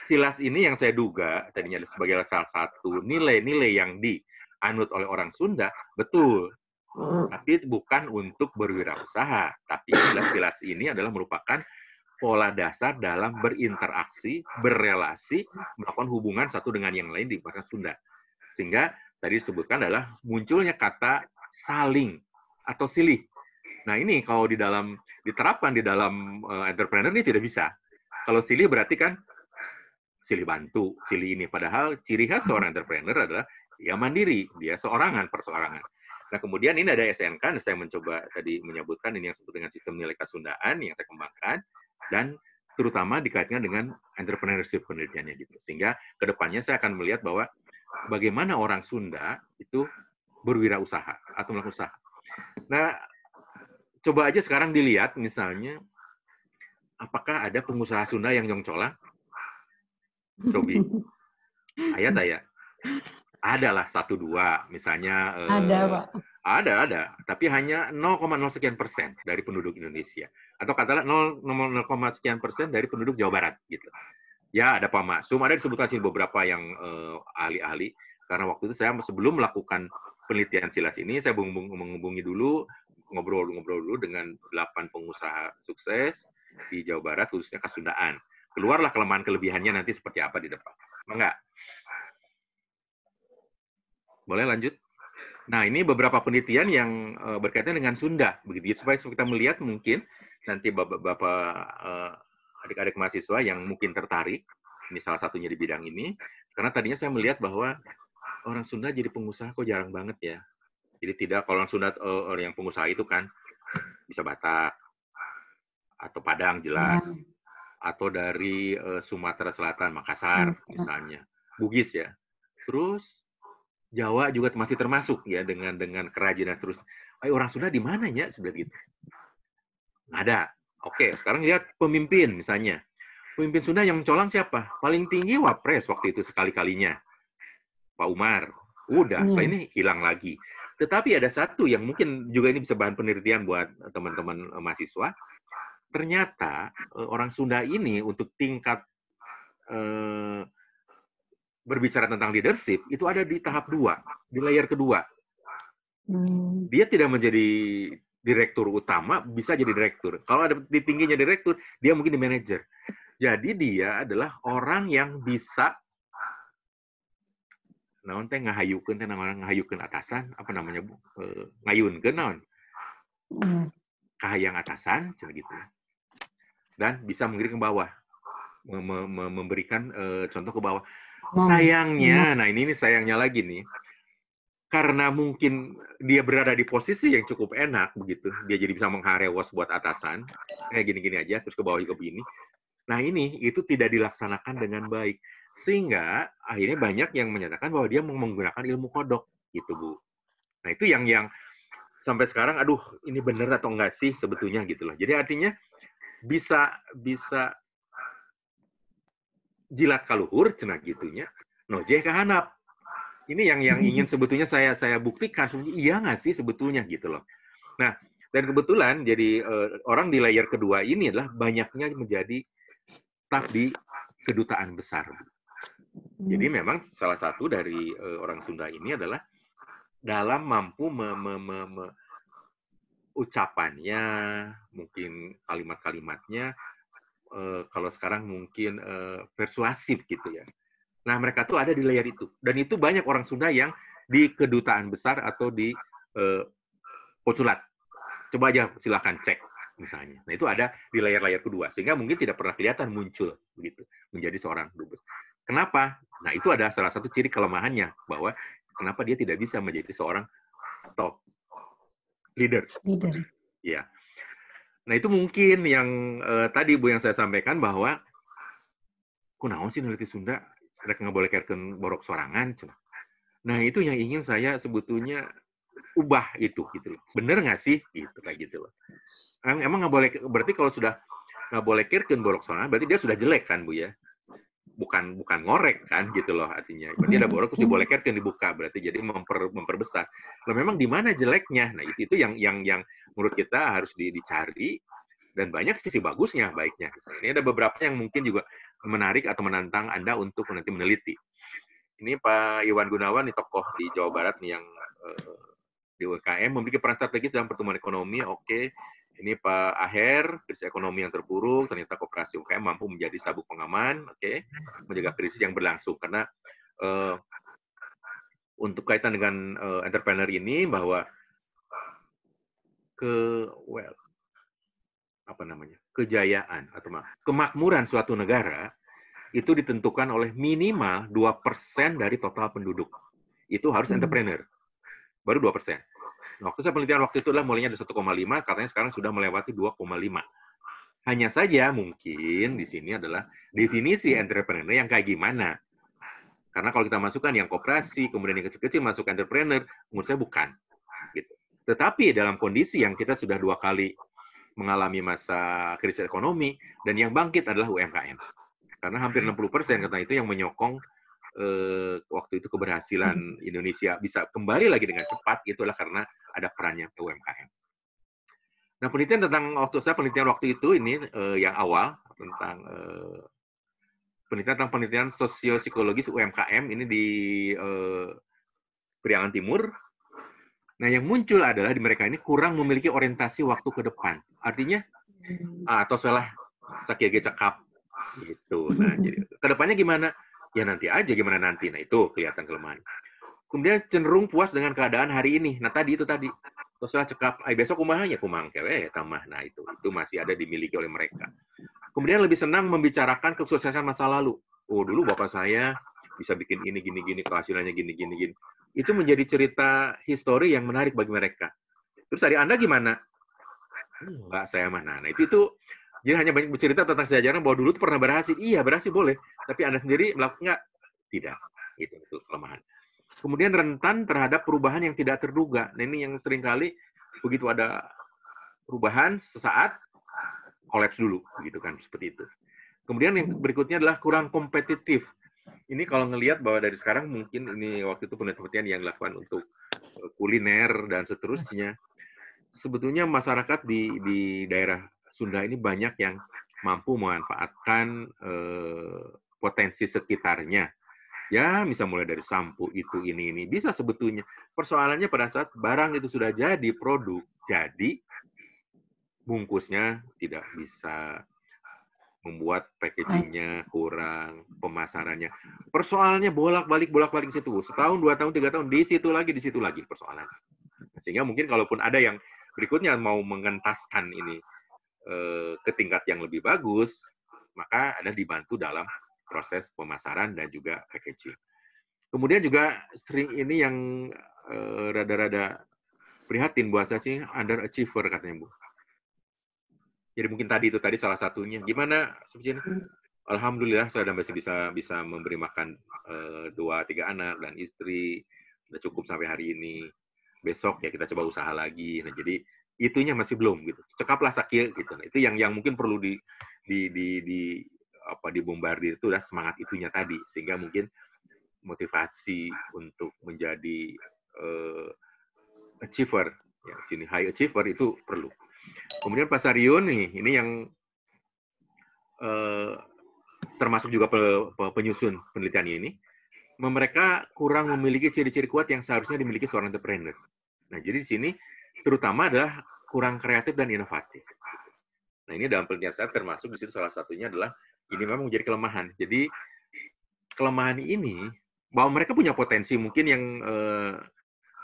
SILAS ini yang saya duga tadinya sebagai salah satu nilai-nilai yang dianut oleh orang Sunda, betul. Tapi bukan untuk berwirausaha. Tapi SILAS ini adalah merupakan pola dasar dalam berinteraksi, berrelasi, melakukan hubungan satu dengan yang lain di bahasa Sunda. Sehingga tadi disebutkan adalah munculnya kata saling atau silih. Nah ini kalau diterapkan di dalam entrepreneur ini tidak bisa. Kalau silih berarti kan silih bantu, silih ini. Padahal ciri khas seorang entrepreneur adalah dia mandiri, dia seorangan, perseorangan. Nah kemudian ini ada SNK, dan saya mencoba tadi menyebutkan ini yang disebut dengan sistem nilai kesundaan yang saya kembangkan, dan terutama dikaitkan dengan entrepreneurship penelitiannya gitu. Sehingga kedepannya saya akan melihat bahwa bagaimana orang Sunda itu berwirausaha atau melakukan usaha. Nah, coba aja sekarang dilihat misalnya, apakah ada pengusaha Sunda yang nyongcolang? Cobi. Ayat saya. Adalah 1-2, misalnya. Ada, Pak. Ada. Tapi hanya 0,0 sekian persen dari penduduk Indonesia. Atau katakanlah 0, sekian persen dari penduduk Jawa Barat. Gitu. Ya, ada Pak Maksum, ada disebutkan sini beberapa yang ahli-ahli. Karena waktu itu saya sebelum melakukan penelitian SILAS ini, saya menghubungi dulu, ngobrol dulu dengan 8 pengusaha sukses di Jawa Barat, khususnya Kasundaan. Keluarlah kelemahan-kelebihannya nanti seperti apa di depan. Enggak? Boleh lanjut? Nah, ini beberapa penelitian yang berkaitan dengan Sunda, begitu. Supaya kita melihat mungkin nanti Bapak adik-adik mahasiswa yang mungkin tertarik, ini salah satunya di bidang ini, karena tadinya saya melihat bahwa orang Sunda jadi pengusaha kok jarang banget ya. Jadi tidak, kalau orang Sunda orang yang pengusaha itu kan bisa Batak, atau Padang jelas, atau dari Sumatera Selatan, Makassar misalnya, Bugis ya. Terus Jawa juga masih termasuk ya dengan kerajinan terus. Orang Sunda di mana ya sebenarnya gitu? Nggak ada. Oke, sekarang lihat pemimpin misalnya. Pemimpin Sunda yang mencolong siapa? Paling tinggi Wapres waktu itu sekali-kalinya. Pak Umar. Udah, setelah ini hilang lagi. Tetapi ada satu yang mungkin juga ini bisa bahan penelitian buat teman-teman mahasiswa. Ternyata orang Sunda ini untuk tingkat berbicara tentang leadership itu ada di tahap 2, di layer kedua. Dia tidak menjadi direktur utama, bisa jadi direktur. Kalau ada di tingginya direktur, dia mungkin di manajer. Jadi dia adalah orang yang bisa naon teh ngahayukeun teh naon ngahayukeun atasan, apa namanya Bu? Ngayunkeun naon? Kahayang atasan cenah gitu. Dan bisa mengirim ke bawah. Memberikan contoh ke bawah. Sayangnya, nah ini sayangnya lagi nih. Karena mungkin dia berada di posisi yang cukup enak begitu, dia jadi bisa mengharewas buat atasan, gini-gini aja, terus ke bawah juga begini. Nah ini, itu tidak dilaksanakan dengan baik. Sehingga akhirnya banyak yang menyatakan bahwa dia menggunakan ilmu kodok, gitu Bu. Nah itu yang sampai sekarang, aduh ini bener atau enggak sih sebetulnya gitu loh. Jadi artinya bisa jilat kaluhur, cenah gitunya, nojeh ke hanap. Ini yang ingin sebetulnya saya buktikan, iya nggak sih sebetulnya gitu loh. Nah, dan kebetulan jadi orang di layer kedua ini adalah banyaknya menjadi staf di kedutaan besar. Jadi memang salah satu dari orang Sunda ini adalah dalam mampu ucapannya, mungkin kalimat-kalimatnya, kalau sekarang mungkin persuasif gitu ya. Nah, mereka tuh ada di layer itu. Dan itu banyak orang Sunda yang di kedutaan besar atau di konsulat. Coba aja silakan cek misalnya. Nah, itu ada di layar-layar kedua. Sehingga mungkin tidak pernah kelihatan muncul begitu menjadi seorang dubes. Kenapa? Nah, itu ada salah satu ciri kelemahannya bahwa kenapa dia tidak bisa menjadi seorang top leader. Ya. Nah, itu mungkin yang tadi Bu yang saya sampaikan bahwa kunaon sih neliti Sunda rek ngabolehkeun borok sorangan cenah. Nah, itu yang ingin saya sebetulnya ubah itu gitu loh. Bener nggak sih? Gitu kayak gitu loh. Emang nggak boleh, berarti kalau sudah nggak boleh kirkeun borok sorangan, berarti dia sudah jelek kan Bu ya? Bukan ngorek kan gitu loh artinya. Berarti ada borok terus diboleh kirkeun dibuka, berarti jadi memperbesar. Nah, memang di mana jeleknya? Nah, itu yang menurut kita harus dicari, dan banyak sisi bagusnya, baiknya. Ini ada beberapa yang mungkin juga menarik atau menantang Anda untuk nanti meneliti. Ini Pak Iwan Gunawan, nih tokoh di Jawa Barat nih yang di UMKM memiliki peran strategis dalam pertumbuhan ekonomi. Oke. Ini Pak Aher, krisis ekonomi yang terpuruk, ternyata koperasi UMKM mampu menjadi sabuk pengaman, oke, menjaga krisis yang berlangsung. Karena untuk kaitan dengan entrepreneur ini bahwa kejayaan atau kemakmuran suatu negara itu ditentukan oleh minimal 2% dari total penduduk. Itu harus entrepreneur. Baru 2%. Nah, waktu saya penelitian waktu itu adalah mulainya dari 1,5, katanya sekarang sudah melewati 2,5. Hanya saja mungkin di sini adalah definisi entrepreneur yang kayak gimana. Karena kalau kita masukkan yang koperasi, kemudian yang kecil-kecil masuk entrepreneur, menurut saya bukan. Gitu. Tetapi dalam kondisi yang kita sudah 2 kali mengalami masa krisis ekonomi, dan yang bangkit adalah UMKM. Karena hampir 60% kata itu yang menyokong waktu itu keberhasilan Indonesia bisa kembali lagi dengan cepat, itulah karena ada perannya UMKM. Nah, penelitian waktu itu ini yang awal tentang penelitian sosiopsikologis UMKM ini di Priangan Timur. Nah, yang muncul adalah di mereka ini kurang memiliki orientasi waktu ke depan. Artinya atau salah sakiage cekap gitu. Nah, jadi kedepannya gimana? Ya nanti aja gimana nanti. Nah, itu kelihatan kelemahan. Kemudian cenderung puas dengan keadaan hari ini. Nah, itu tadi. Terus cekap, besok kumaha ya kumang kewe tamah. Nah, itu masih ada dimiliki oleh mereka. Kemudian lebih senang membicarakan kesuksesan masa lalu. Oh, dulu bapak saya bisa bikin ini gini-gini, kehasilannya gini-gini. Itu menjadi cerita histori yang menarik bagi mereka. Terus dari Anda gimana? Enggak, saya mana. Nah, itu jadi hanya banyak bercerita tentang sejarah bahwa dulu itu pernah berhasil. Iya, berhasil boleh. Tapi Anda sendiri melakukannya tidak. Itu kelemahan. Kemudian rentan terhadap perubahan yang tidak terduga. Nah, ini yang seringkali begitu ada perubahan sesaat, kolaps dulu. Gitu kan, seperti itu. Kemudian yang berikutnya adalah kurang kompetitif. Ini kalau ngelihat bahwa dari sekarang mungkin ini waktu itu penelitian yang dilakukan untuk kuliner dan seterusnya. Sebetulnya masyarakat di daerah Sunda ini banyak yang mampu memanfaatkan potensi sekitarnya. Ya, bisa mulai dari sampo, itu, ini. Bisa sebetulnya. Persoalannya pada saat barang itu sudah jadi produk, jadi bungkusnya tidak bisa membuat packagingnya kurang, pemasarannya. Persoalannya bolak-balik di situ. Setahun, 2 tahun, 3 tahun, di situ lagi persoalan. Sehingga mungkin kalaupun ada yang berikutnya mau mengentaskan ini ke tingkat yang lebih bagus, maka Anda dibantu dalam proses pemasaran dan juga packaging. Kemudian juga sering ini yang rada-rada prihatin buat saya sih, underachiever katanya Bu. Jadi mungkin tadi salah satunya. Gimana, Subjin? Alhamdulillah saya masih bisa memberi makan 2-3 anak dan istri, udah cukup sampai hari ini. Besok ya kita coba usaha lagi. Nah jadi itunya masih belum gitu. Cekaplah sakit gitu. Nah, itu yang mungkin perlu dibombardir itu udah semangat itunya tadi, sehingga mungkin motivasi untuk menjadi achiever, ya sini high achiever itu perlu. Kemudian Pak Saryun nih, ini yang termasuk juga penyusun penelitian ini, mereka kurang memiliki ciri-ciri kuat yang seharusnya dimiliki seorang entrepreneur. Nah, jadi di sini terutama adalah kurang kreatif dan inovatif. Nah, ini dalam penelitian saya termasuk di situ salah satunya adalah ini memang menjadi kelemahan. Jadi kelemahan ini bahwa mereka punya potensi mungkin yang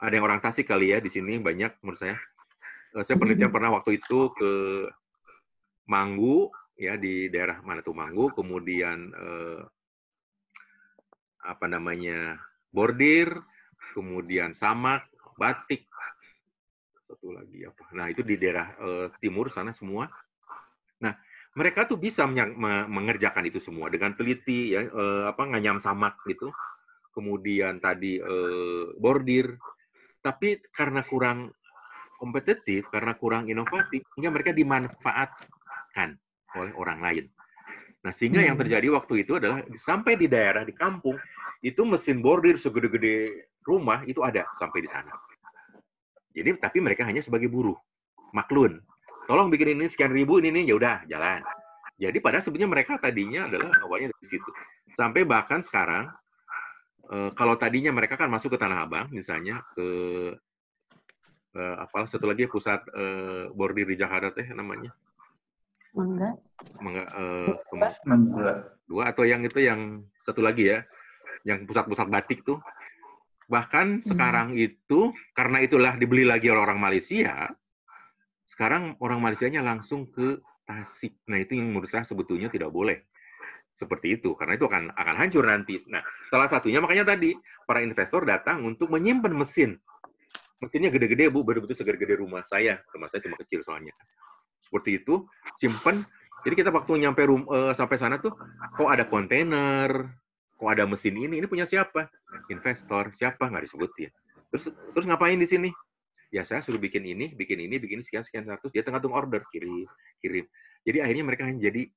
ada yang orang Tasik kali ya di sini banyak menurut saya. Saya penelitian pernah waktu itu ke Manggu ya di daerah mana tuh Manggu, kemudian bordir, kemudian samak, batik, satu lagi apa. Nah itu di daerah timur sana semua. Nah mereka tuh bisa mengerjakan itu semua dengan teliti ya nganyam samak gitu, kemudian tadi bordir, tapi karena kurang kompetitif, karena kurang inovatif, sehingga mereka dimanfaatkan oleh orang lain. Nah, sehingga yang terjadi waktu itu adalah sampai di daerah, di kampung, itu mesin bordir segede-gede rumah itu ada sampai di sana. Jadi, tapi mereka hanya sebagai buruh, maklun. Tolong bikin ini sekian ribu, ini ya udah jalan. Jadi, padahal sebenarnya mereka tadinya adalah awalnya dari situ. Sampai bahkan sekarang, kalau tadinya mereka kan masuk ke Tanah Abang, misalnya ke satu lagi pusat bordir di Jakarta namanya Mangga dua atau yang itu yang satu lagi ya yang pusat-pusat batik tuh bahkan sekarang itu karena itulah dibeli lagi oleh orang Malaysia, sekarang orang Malaysianya langsung ke Tasik. Nah itu yang menurut saya sebetulnya tidak boleh seperti itu karena itu akan hancur nanti. Nah salah satunya makanya tadi para investor datang untuk menyimpan mesinnya gede-gede Bu, betul-betul segede rumah saya cuma kecil soalnya. Seperti itu, simpen. Jadi kita waktu nyampe sampai sana tuh, kok ada kontainer, kok ada mesin ini punya siapa? Investor, siapa nggak disebutin. Terus ngapain di sini? Ya saya suruh bikin ini sekian 100, dia tengah order kirim. Jadi akhirnya mereka hanya jadi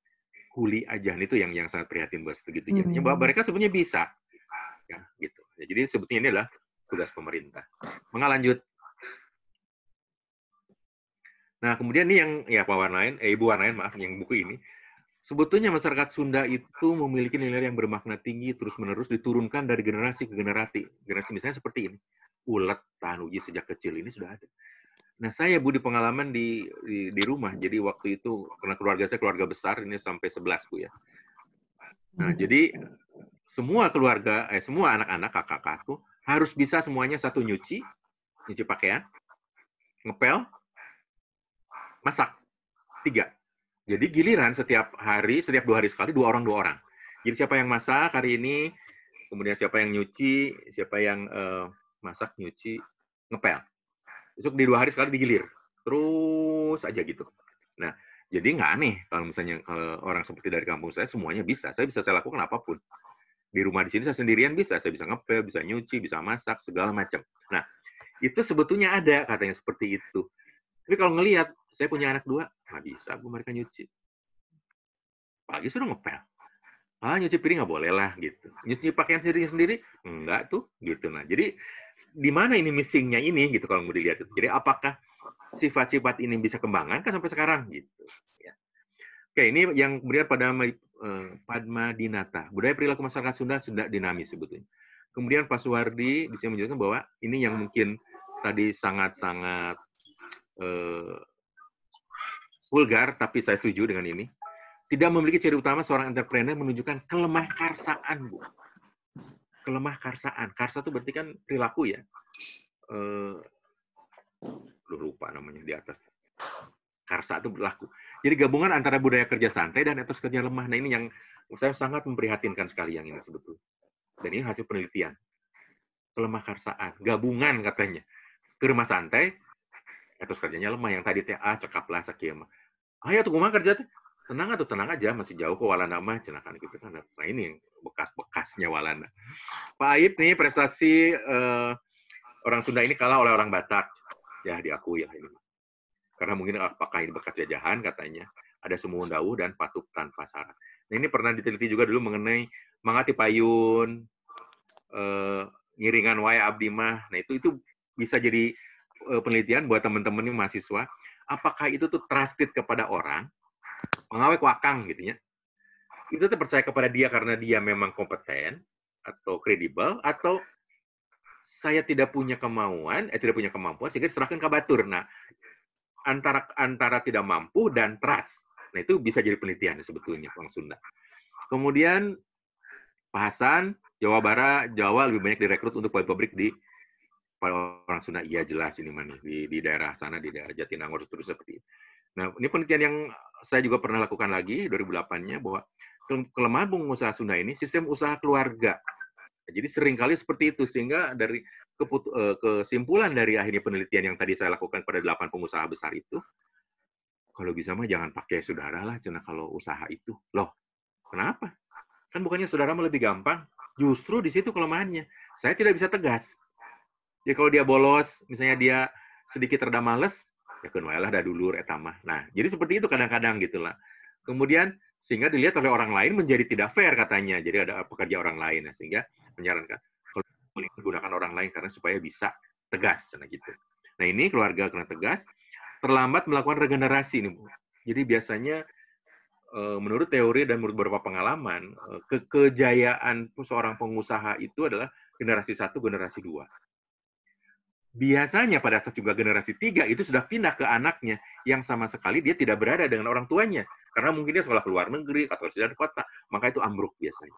kuli aja. Itu yang sangat prihatin buat segitu. Jadinya bahwa mereka sebenarnya bisa, ya gitu. Ya, jadi sebetulnya ini adalah tugas pemerintah. Lanjut. Nah, kemudian ini yang ya Pak Warnain, Ibu Warnain maaf, yang buku ini. Sebetulnya masyarakat Sunda itu memiliki nilai yang bermakna tinggi terus-menerus diturunkan dari generasi ke generasi. Generasi misalnya seperti ini. Ulet, tahan uji sejak kecil ini sudah ada. Nah, saya Bu di pengalaman di rumah. Jadi waktu itu karena keluarga saya keluarga besar, ini sampai 11 Bu ya. Nah, jadi semua keluarga semua anak-anak kakak-kakak tuh harus bisa semuanya satu nyuci pakaian, ngepel, masak 3. Jadi giliran setiap 2 hari sekali 2 orang. Jadi siapa yang masak hari ini, kemudian siapa yang nyuci, siapa yang masak, nyuci, ngepel. Besok di 2 hari sekali digilir. Terus aja gitu. Nah, jadi nggak aneh kalau misalnya kalau orang seperti dari kampung saya semuanya bisa. Saya lakukan apapun. Di rumah di sini saya sendirian bisa. Saya bisa ngepel, bisa nyuci, bisa masak, segala macam. Nah, itu sebetulnya ada katanya seperti itu. Tapi kalau ngelihat, saya punya anak 2, nggak bisa Bu mereka nyuci. Pagi sudah ngepel. Nyuci piring nggak boleh lah gitu. Nyuci pakaian sendiri enggak tuh gitu. Nah, jadi di mana ini missing-nya ini gitu kalau mau dilihat itu. Jadi apakah sifat-sifat ini bisa kembangkan kan sampai sekarang gitu. Ya. Oke, ini yang kemudian pada Padma Dinata. Budaya perilaku masyarakat Sunda sudah dinamis sebetulnya. Kemudian Pak Suwardi di sini menjelaskan bahwa ini yang mungkin tadi sangat vulgar, tapi saya setuju dengan ini. Tidak memiliki ciri utama seorang entrepreneur menunjukkan kelemah karsaan, Bu. Kelemah karsaan. Karsa itu berarti kan perilaku ya. Lupa namanya di atas. Karsa itu berlaku. Jadi gabungan antara budaya kerja santai dan etos kerja lemah. Nah ini yang saya sangat memprihatinkan sekali yang ini sebetulnya. Dan ini hasil penelitian. Kelemah karsaan. Gabungan katanya. Kerma santai, etos kerjanya lemah. Yang tadi cekaplah sakieu mah. Ayo tuh kumaha kerja tuh. Tenang aja, masih jauh ke Walana mah, cenakan gitu kan. Nah ini bekas-bekasnya Walana. Pak Aib nih prestasi orang Sunda ini kalah oleh orang Batak. Ya diakui lah ini. Karena mungkin apakah ini bekas jajahan katanya, ada sumuun dawuh dan patuk tanpa syarat. Nah ini pernah diteliti juga dulu mengenai mangati payun, ngiringan wae abdi mah. Nah itu bisa jadi penelitian buat teman-teman yang mahasiswa. Apakah itu tuh trusted kepada orang, mengawek wakang gitu ya. Itu tuh percaya kepada dia karena dia memang kompeten atau kredibel, atau saya tidak punya kemauan, tidak punya kemampuan sehingga diserahkan ke batur. Nah, antara tidak mampu dan trust. Nah, itu bisa jadi penelitian sebetulnya orang Sunda. Kemudian Pak Hasan, Jawa Barat, Jawa lebih banyak direkrut untuk pabrik di orang Sunda. Iya jelas ini mana di daerah sana, di daerah Jatinangor terus seperti itu. Nah, ini penelitian yang saya juga pernah lakukan lagi 2008-nya bahwa kelemahan pengusaha Sunda ini sistem usaha keluarga. Jadi seringkali seperti itu sehingga dari kesimpulan dari akhirnya penelitian yang tadi saya lakukan pada 8 pengusaha besar itu, kalau bisa mah jangan pakai saudara lah, cina kalau usaha itu. Loh, kenapa? Kan bukannya saudara mah lebih gampang? Justru di situ kelemahannya. Saya tidak bisa tegas. Jadi kalau dia bolos, misalnya dia sedikit rada males, ya kan lah dah dulur etamah. Nah, jadi seperti itu kadang-kadang gitulah. Kemudian sehingga dilihat oleh orang lain menjadi tidak fair katanya. Jadi ada pekerja orang lain, nah, sehingga menyarankan kalau menggunakan orang lain karena supaya bisa tegas, karena gitu. Nah ini keluarga kena tegas, terlambat melakukan regenerasi nih Bu. Jadi biasanya menurut teori dan menurut beberapa pengalaman, kejayaan seorang pengusaha itu adalah generasi 1, generasi 2. Biasanya pada saat juga generasi 3 itu sudah pindah ke anaknya yang sama sekali dia tidak berada dengan orang tuanya. Karena mungkin dia sekolah ke luar negeri atau di kota, maka itu ambruk biasanya.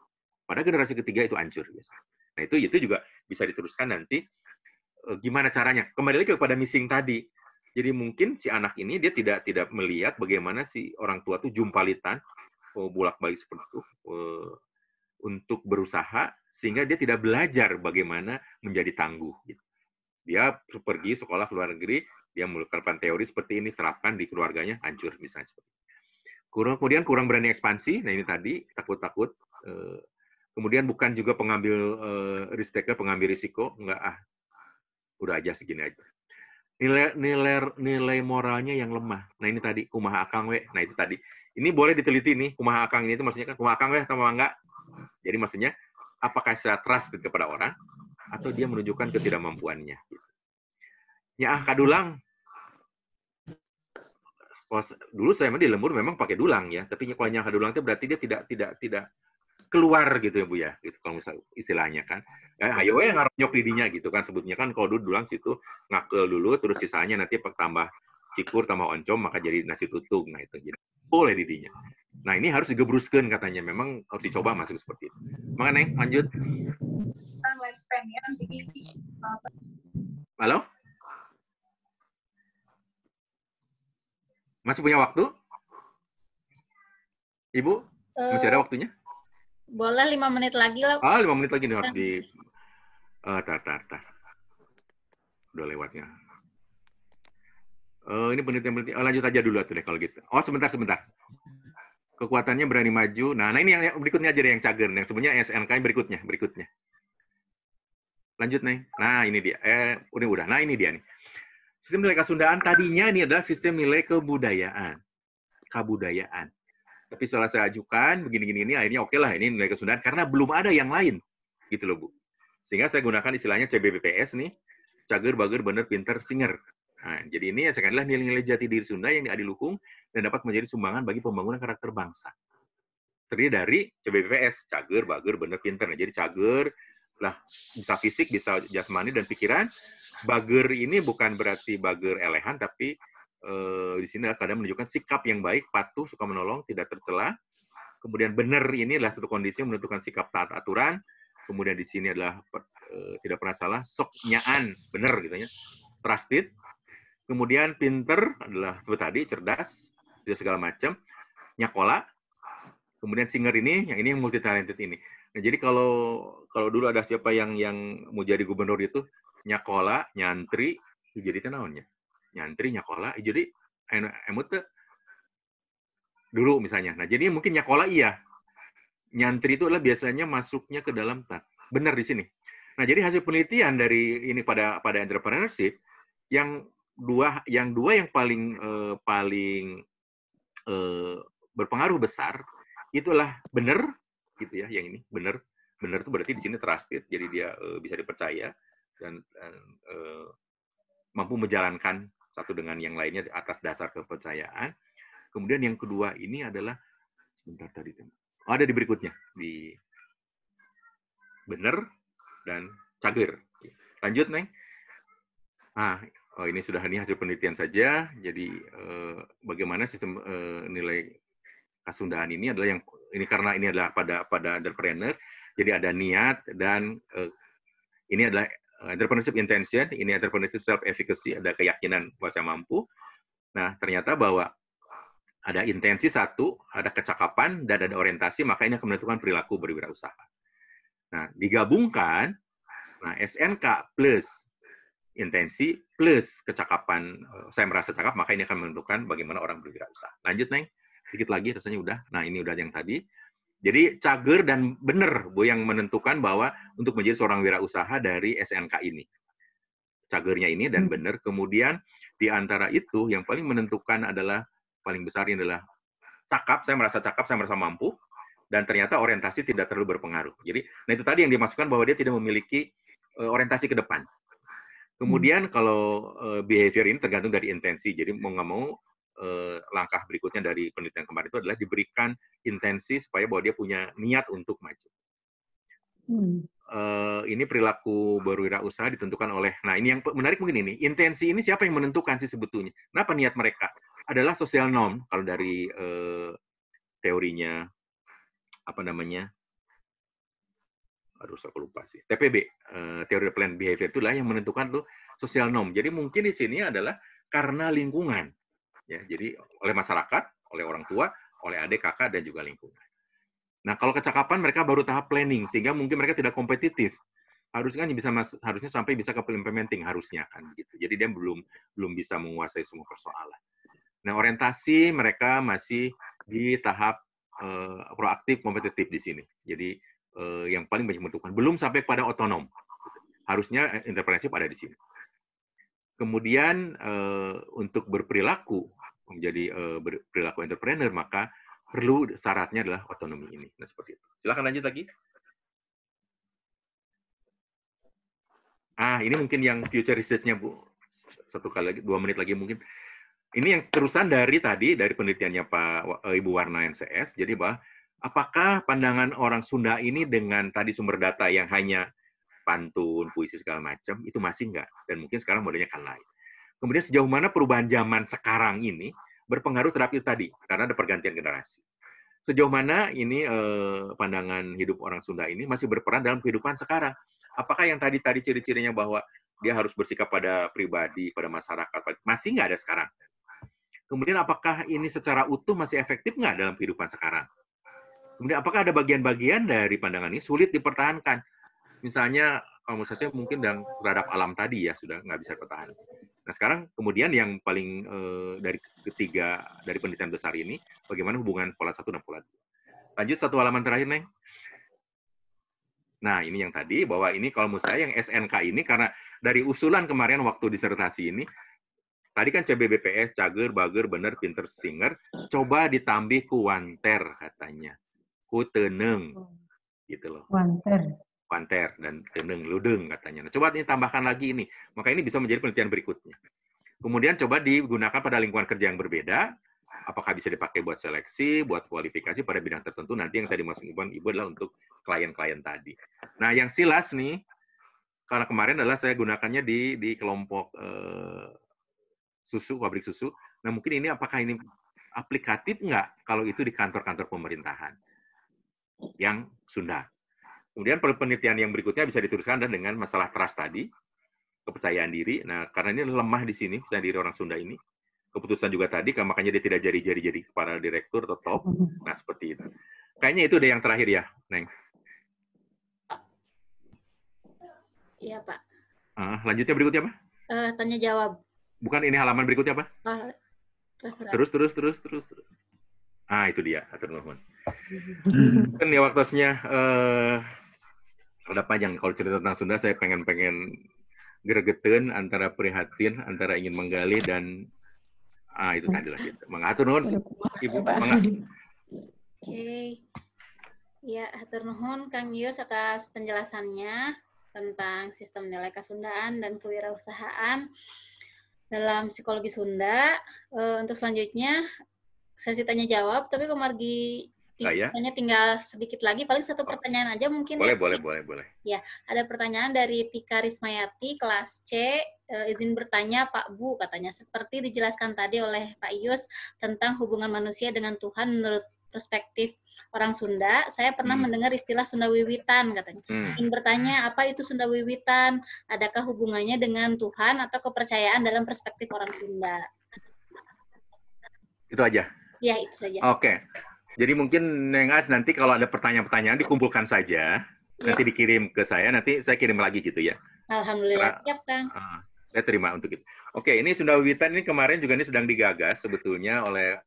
Pada generasi ketiga itu hancur biasanya. Nah itu juga bisa diteruskan nanti gimana caranya. Kembali lagi kepada missing tadi. Jadi mungkin si anak ini dia tidak melihat bagaimana si orang tua itu jumpalitan, bolak-balik seperti itu, untuk berusaha sehingga dia tidak belajar bagaimana menjadi tangguh. Gitu. Dia pergi sekolah ke luar negeri, dia melakukan teori seperti ini, terapkan di keluarganya, hancur misalnya. Kemudian kurang berani ekspansi, nah ini tadi, takut-takut. Kemudian bukan juga pengambil risk taker, pengambil risiko, enggak udah aja segini aja. Nilai moralnya yang lemah. Nah ini tadi, kumaha akang we. Nah itu tadi. Ini boleh diteliti nih, kumaha akang ini itu maksudnya kan kumaha akang we sama enggak. Jadi maksudnya, apakah saya trust kepada orang, atau dia menunjukkan ketidakmampuannya. Ya kadulang. Dulu saya di lembur memang pakai dulang ya, tapi kalau yang kadulang itu berarti dia tidak keluar gitu ya Bu ya, gitu kalau misal istilahnya kan. Ayo ya ngaronyok didinya gitu kan sebutnya kan kalau dulu dulang situ ngakel dulu terus sisanya nanti tambah cikur tambah oncom maka jadi nasi tutung. Nah itu jadi boleh didinya. Nah ini harus digebruskan katanya, memang harus dicoba masuk seperti itu. Maka Neng lanjut. Halo? Masih punya waktu? Ibu? Masih ada waktunya? Boleh 5 menit lagi lah. 5 menit lagi nih harus di... tar. Udah lewatnya. Ini penelitian. Lanjut aja dulu tuh deh kalau gitu. Sebentar. Kekuatannya berani maju. Nah ini yang berikutnya aja deh yang cager. Yang sebenarnya SNK berikutnya. Lanjut, Neng. Nah, ini dia. Udah. Nah, ini dia nih. Sistem nilai Kasundaan tadinya ini adalah sistem nilai kebudayaan. Tapi setelah saya ajukan, begini-gini, akhirnya oke lah, ini nilai Kasundaan, karena belum ada yang lain. Gitu loh, Bu. Sehingga saya gunakan istilahnya CBBPS nih, cager, bager, bener, pinter, singer. Nah, jadi ini adalah nilai-nilai jati diri Sunda yang diadilukung dan dapat menjadi sumbangan bagi pembangunan karakter bangsa. Terdiri dari CBBPS, cager, bager, bener, pinter. Nah, jadi cager, lah bisa fisik, bisa jasmani dan pikiran. Bager ini bukan berarti bager elehan, tapi di sini adalah kadang menunjukkan sikap yang baik, patuh, suka menolong, tidak tercela. Kemudian benar ini adalah satu kondisi yang menentukan sikap taat aturan. Kemudian di sini adalah tidak pernah salah, sok nyaan, benar gitu ya. Trusted. Kemudian pinter adalah seperti tadi, cerdas, tidak segala macam. Nyakola. Kemudian singer ini, yang multi talented ini. Nah, jadi kalau dulu ada siapa yang mau jadi gubernur itu nyakola, nyantri, jadi naonnya. Nyantri, nyakola, jadi emut dulu misalnya. Nah, jadi mungkin nyakola iya. Nyantri itu adalah biasanya masuknya ke dalam tat. Benar di sini. Nah, jadi hasil penelitian dari ini pada entrepreneurship yang dua yang paling berpengaruh besar itulah benar gitu ya, yang ini benar itu berarti di sini trusted, jadi dia bisa dipercaya dan mampu menjalankan satu dengan yang lainnya atas dasar kepercayaan. Kemudian yang kedua ini adalah sebentar tadi ada di berikutnya, di benar dan cager. Lanjut, Neng. Ini sudah hasil penelitian saja. Jadi bagaimana sistem nilai kesundahan ini adalah yang ini karena ini adalah pada entrepreneur. Jadi ada niat dan ini adalah entrepreneurship intention, ini entrepreneurship self efficacy, ada keyakinan bahwa saya mampu. Nah, ternyata bahwa ada intensi satu, ada kecakapan, dan ada orientasi, maka ini akan menentukan perilaku berwirausaha. Nah, digabungkan, nah SNK plus intensi plus kecakapan, saya merasa cakap, maka ini akan menentukan bagaimana orang berwirausaha. Lanjut, Neng. Dikit lagi, rasanya udah. Nah, ini udah yang tadi. Jadi, cager dan benar, Bu, yang menentukan bahwa untuk menjadi seorang wirausaha dari SNK ini. Cagernya ini dan benar. Kemudian, di antara itu, yang paling menentukan adalah paling besar ini adalah cakap, saya merasa mampu, dan ternyata orientasi tidak terlalu berpengaruh. Jadi, nah itu tadi yang dimaksudkan bahwa dia tidak memiliki orientasi ke depan. Kemudian kalau behavior ini tergantung dari intensi, jadi mau nggak mau langkah berikutnya dari penelitian kemarin itu adalah diberikan intensi supaya bahwa dia punya niat untuk maju. Ini perilaku berwirausaha ditentukan oleh, nah ini yang menarik mungkin ini, intensi ini siapa yang menentukan sih sebetulnya? Kenapa niat mereka? Adalah social norm, kalau dari teorinya, apa namanya, aduh saya lupa sih, TPB, teori plan behavior itulah yang menentukan tuh social norm. Jadi mungkin di sini adalah karena lingkungan, ya, jadi oleh masyarakat, oleh orang tua, oleh adik, kakak, dan juga lingkungan. Nah, kalau kecakapan mereka baru tahap planning, sehingga mungkin mereka tidak kompetitif. Harusnya sampai bisa ke implementing, harusnya kan gitu. Jadi dia belum bisa menguasai semua persoalan. Nah, orientasi mereka masih di tahap proaktif, kompetitif di sini. Jadi yang paling banyak menentukan, belum sampai pada otonom. Harusnya entrepreneurship ada di sini. Kemudian untuk berperilaku menjadi berperilaku entrepreneur, maka perlu syaratnya adalah otonomi ini. Nah, seperti itu. Silakan lanjut lagi. Ini mungkin yang future research-nya, Bu. 2 menit lagi mungkin. Ini yang terusan dari penelitiannya Pak Ibu Warna NCS. Jadi bahwa apakah pandangan orang Sunda ini dengan tadi sumber data yang hanya pantun, puisi segala macam itu masih enggak? Dan mungkin sekarang modelnya kan lain. Kemudian sejauh mana perubahan zaman sekarang ini berpengaruh terhadap itu tadi karena ada pergantian generasi. Sejauh mana ini pandangan hidup orang Sunda ini masih berperan dalam kehidupan sekarang? Apakah yang tadi ciri-cirinya bahwa dia harus bersikap pada pribadi, pada masyarakat, masih nggak ada sekarang? Kemudian apakah ini secara utuh masih efektif nggak dalam kehidupan sekarang? Kemudian apakah ada bagian-bagian dari pandangan ini sulit dipertahankan? Misalnya, kalau menurut saya mungkin terhadap alam tadi ya sudah nggak bisa bertahan. Nah sekarang kemudian yang paling dari ketiga dari penelitian besar ini, bagaimana hubungan pola 1 dan pola 2. Lanjut satu halaman terakhir, Neng. Nah ini yang tadi, bahwa ini kalau menurut saya yang SNK ini, karena dari usulan kemarin waktu disertasi ini, tadi kan CBBPS, cager, bager, bener, pinter, singer, coba ditambah ku wanter katanya. Ku teneng. Gitu loh. Wanter dan teneng, ludeng katanya. Nah, coba ini tambahkan lagi ini. Maka ini bisa menjadi penelitian berikutnya. Kemudian coba digunakan pada lingkungan kerja yang berbeda. Apakah bisa dipakai buat seleksi, buat kualifikasi pada bidang tertentu. Nanti yang tadi Mas Ibu adalah untuk klien-klien tadi. Nah, yang silas nih, karena kemarin adalah saya gunakannya di kelompok susu, pabrik susu. Nah, mungkin ini apakah ini aplikatif nggak kalau itu di kantor-kantor pemerintahan yang Sunda. Kemudian penelitian yang berikutnya bisa diteruskan dengan masalah trust tadi, kepercayaan diri. Nah, karena ini lemah di sini, percayaan diri orang Sunda ini. Keputusan juga tadi, makanya dia tidak jadi kepala direktur atau top. Nah, seperti itu. Kayaknya itu deh yang terakhir ya, Neng. Iya, Pak. Lanjutnya berikutnya apa? Tanya jawab. Bukan, ini halaman berikutnya apa? Referensi. Terus. Itu dia, atur nuhun. Kan ya waktunya ada panjang. Kalau cerita tentang Sunda, saya pengen gregetan antara prihatin, antara ingin menggali dan itu tadi lah gitu. Mengatur nuhun, Ibu. Oke. Ya, hatur nuhun Kang Yus atas penjelasannya tentang sistem nilai kesundaan dan kewirausahaan dalam psikologi Sunda. Untuk selanjutnya sesi tanya jawab, tapi Ko Margi tanya tinggal sedikit lagi, paling satu pertanyaan aja mungkin. Boleh. Ya, ada pertanyaan dari Tika Rismayati, kelas C, izin bertanya Pak Bu, katanya, seperti dijelaskan tadi oleh Pak Yus tentang hubungan manusia dengan Tuhan menurut perspektif orang Sunda, saya pernah mendengar istilah Sunda Wiwitan, katanya. Ingin bertanya, apa itu Sunda Wiwitan? Adakah hubungannya dengan Tuhan atau kepercayaan dalam perspektif orang Sunda? Itu aja? Ya, itu saja. Oke. Jadi mungkin Neng As nanti kalau ada pertanyaan-pertanyaan dikumpulkan saja, nanti dikirim ke saya, nanti saya kirim lagi gitu ya. Alhamdulillah, siap Kang. Saya terima untuk itu. Oke, ini Sunda Wiwitan ini kemarin juga ini sedang digagas sebetulnya oleh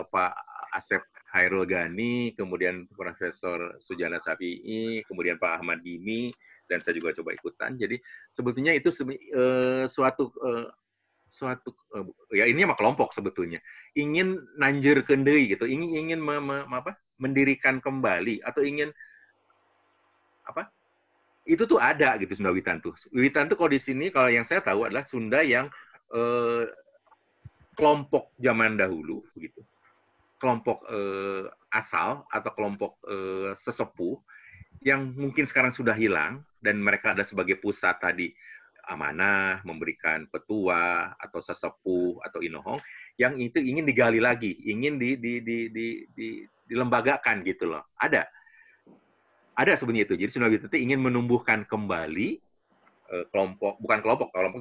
Pak Asep Hairul Ghani, kemudian Profesor Sujana Safi'i, kemudian Pak Ahmad Dimi, dan saya juga coba ikutan. Jadi sebetulnya itu suatu ya ini mah kelompok sebetulnya ingin nanjur kendei gitu, ingin mendirikan kembali atau ingin apa? Itu tuh ada gitu Sunda Wiwitan tuh. Wiwitan tuh kalau di sini kalau yang saya tahu adalah Sunda yang kelompok zaman dahulu begitu. Kelompok asal atau kelompok sesepuh yang mungkin sekarang sudah hilang dan mereka ada sebagai pusat tadi amanah, memberikan petua atau sesepuh atau inohong yang itu ingin digali lagi, ingin dilembagakan gitu loh. Ada sebenarnya itu. Jadi Sunda Wiwitan itu ingin menumbuhkan kembali kelompok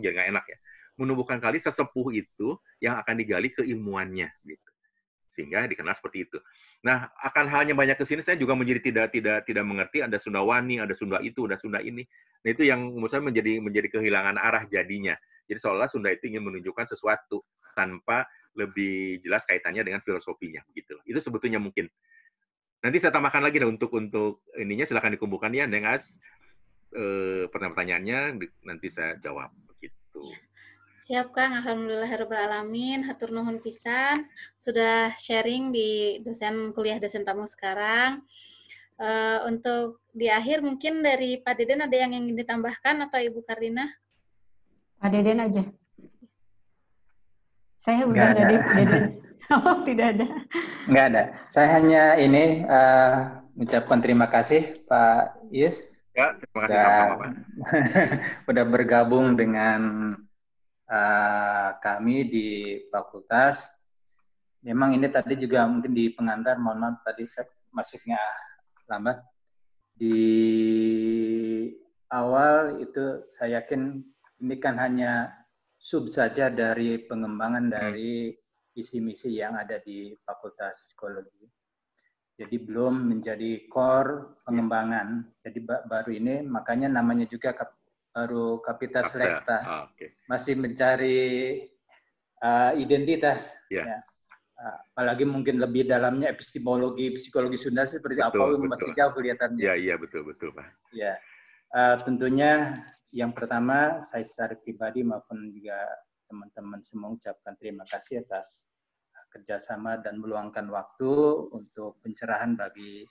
jadi nggak enak ya. Menumbuhkan kali sesepuh itu yang akan digali keilmuannya gitu. Sehingga dikenal seperti itu. Nah, akan halnya banyak kesini saya juga menjadi tidak mengerti ada Sundawani, ada Sunda itu, ada Sunda ini. Nah, itu yang menurut saya menjadi kehilangan arah jadinya. Jadi seolah Sunda itu ingin menunjukkan sesuatu tanpa lebih jelas kaitannya dengan filosofinya gitu. Itu sebetulnya mungkin. Nanti saya tambahkan lagi untuk ininya silakan dikumpulkan ya, Neng As. Pertanyaannya nanti saya jawab begitu. Siap Kang, alhamdulillahirabbil alamin. Hatur nuhun pisan sudah sharing di kuliah dosen tamu sekarang. Untuk di akhir mungkin dari Pak Deden ada yang ingin ditambahkan atau Ibu Kardina? Pak Deden aja. Saya udah ada Deden. Oh, tidak ada. Nggak ada. Saya hanya ini mengucapkan terima kasih Pak Yus. Ya, terima kasih sama-sama Pak. Udah bergabung dengan kami di fakultas. Memang ini tadi juga mungkin di pengantar, mohon maaf tadi saya masuknya lambat. Di awal itu saya yakin ini kan hanya sub saja dari pengembangan dari visi misi yang ada di Fakultas Psikologi. Jadi belum menjadi core pengembangan. Jadi baru ini makanya namanya juga baru Kapitas Leksta. Masih mencari identitas. Ya. Apalagi mungkin lebih dalamnya epistemologi psikologi Sunda seperti betul. Masih jauh kelihatannya. Iya betul Pak. Ya. Tentunya yang pertama saya secara pribadi maupun juga teman-teman semua ucapkan terima kasih atas kerjasama dan meluangkan waktu untuk pencerahan bagi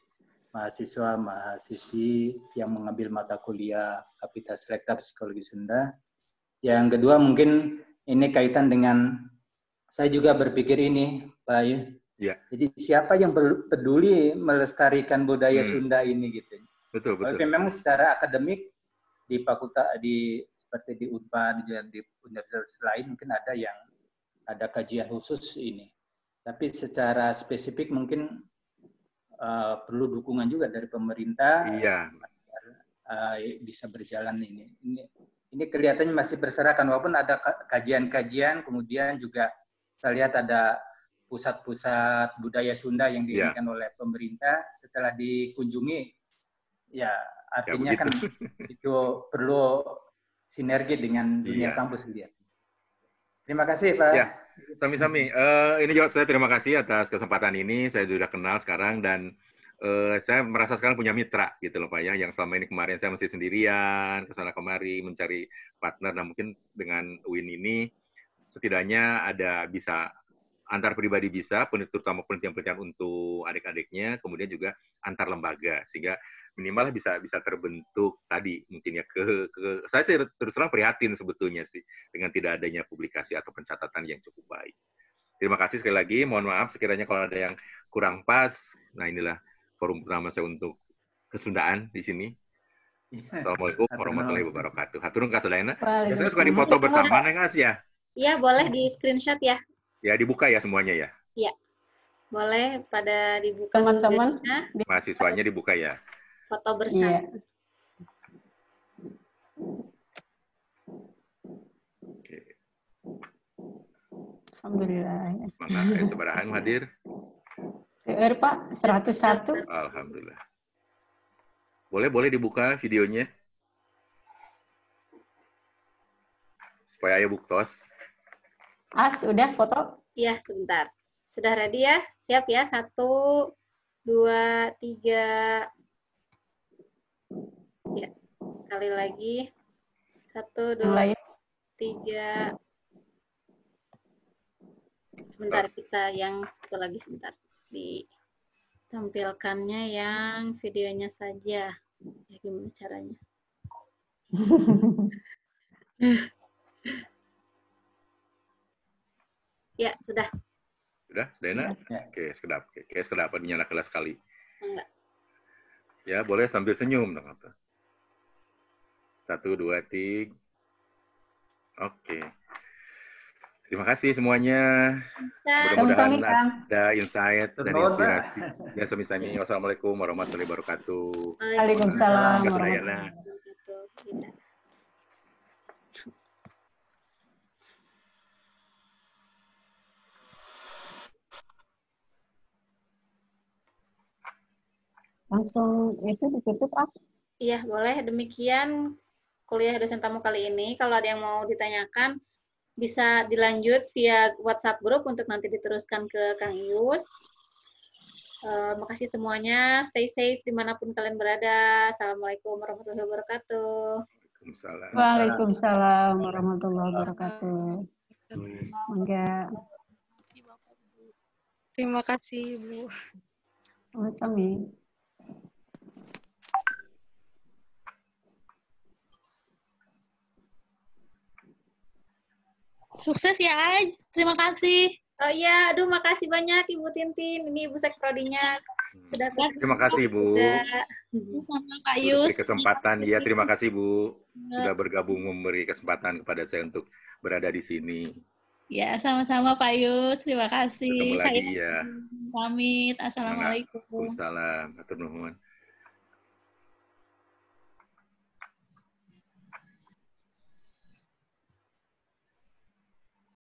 mahasiswa-mahasiswi yang mengambil mata kuliah Kapitas Lekta Psikologi Sunda. Yang kedua mungkin ini kaitan dengan saya juga berpikir ini, Pak Ayu. Ya. Jadi siapa yang peduli melestarikan budaya Sunda ini gitu. Betul. Tapi memang secara akademik di fakultas seperti di Unpad di universitas lain mungkin ada yang ada kajian khusus ini. Tapi secara spesifik mungkin perlu dukungan juga dari pemerintah. Iya. Bisa berjalan ini. Ini kelihatannya masih berserakan, walaupun ada kajian-kajian, kemudian juga saya lihat ada pusat-pusat budaya Sunda yang diinginkan oleh pemerintah. Setelah dikunjungi, ya artinya kan itu perlu sinergi dengan dunia kampus. Terima kasih, Pak. Ya, sami-sami. Ini juga saya terima kasih atas kesempatan ini. Saya sudah kenal sekarang dan saya merasa sekarang punya mitra gitu loh Pak ya, yang selama ini kemarin saya mesti sendirian kesana kemari mencari partner. Nah mungkin dengan UIN ini setidaknya ada bisa antar pribadi bisa, terutama penelitian-penelitian untuk adik-adiknya, kemudian juga antar lembaga sehingga minimal bisa terbentuk tadi mungkin ya saya sih terus terang prihatin sebetulnya sih dengan tidak adanya publikasi atau pencatatan yang cukup baik. Terima kasih sekali lagi, mohon maaf sekiranya kalau ada yang kurang pas. Nah inilah forum pertama saya untuk kesundaan di sini. Assalamualaikum warahmatullahi wabarakatuh. Hatur nuhun kasadayana. Saya suka dipoto bersama nih Mas ya. Iya, boleh di screenshot ya. Ya dibuka ya semuanya ya. Iya. Boleh pada dibuka. Teman-teman mahasiswanya dibuka ya. Foto bersama. Iya. Oke. Alhamdulillah. Mangga sebarahan hadir. Seueur Pak 101. Alhamdulillah. Boleh dibuka videonya. Supaya ayo buktos. Udah foto? Iya, sebentar. Sudah ready ya? Siap ya? 1, 2, 3. Ya, sekali lagi. 1, 2, 3. Sebentar, kita yang satu lagi sebentar. Ditampilkannya yang videonya saja. Ya, gimana caranya? Ya, sudah. Sudah, Dena? Oke, sedap. Oke, sedap. Dinyala kelas sekali. Enggak. Ya, boleh sambil senyum. 1, 2, 3. Oke. Terima kasih semuanya. Mudah-mudahan ada insight dan inspirasi. Ya, sami-sami. Wassalamualaikum warahmatullahi wabarakatuh. Waalaikumsalam warahmatullahi wabarakatuh. Langsung itu ditutup, As? Iya, boleh. Demikian kuliah dosen tamu kali ini. Kalau ada yang mau ditanyakan, bisa dilanjut via WhatsApp grup untuk nanti diteruskan ke Kang Yus. Makasih semuanya. Stay safe dimanapun kalian berada. Assalamualaikum warahmatullahi wabarakatuh. Waalaikumsalam warahmatullahi wabarakatuh. Enggak. Terima kasih, Bu. Sami. Sukses ya, Aj. Terima kasih. Oh iya, aduh makasih banyak Ibu Tintin. Ini Ibu Sekrodinya. Sudah terima kasih, Bu. Sama Kak Yus. Beri kesempatan, ya terima kasih, Bu. Sudah bergabung memberi kesempatan kepada saya untuk berada di sini. Ya, sama-sama Pak Yus. Terima kasih. Ketemu lagi ya. Pamit. Assalamualaikum. Waalaikumsalam. Hatur nuhun.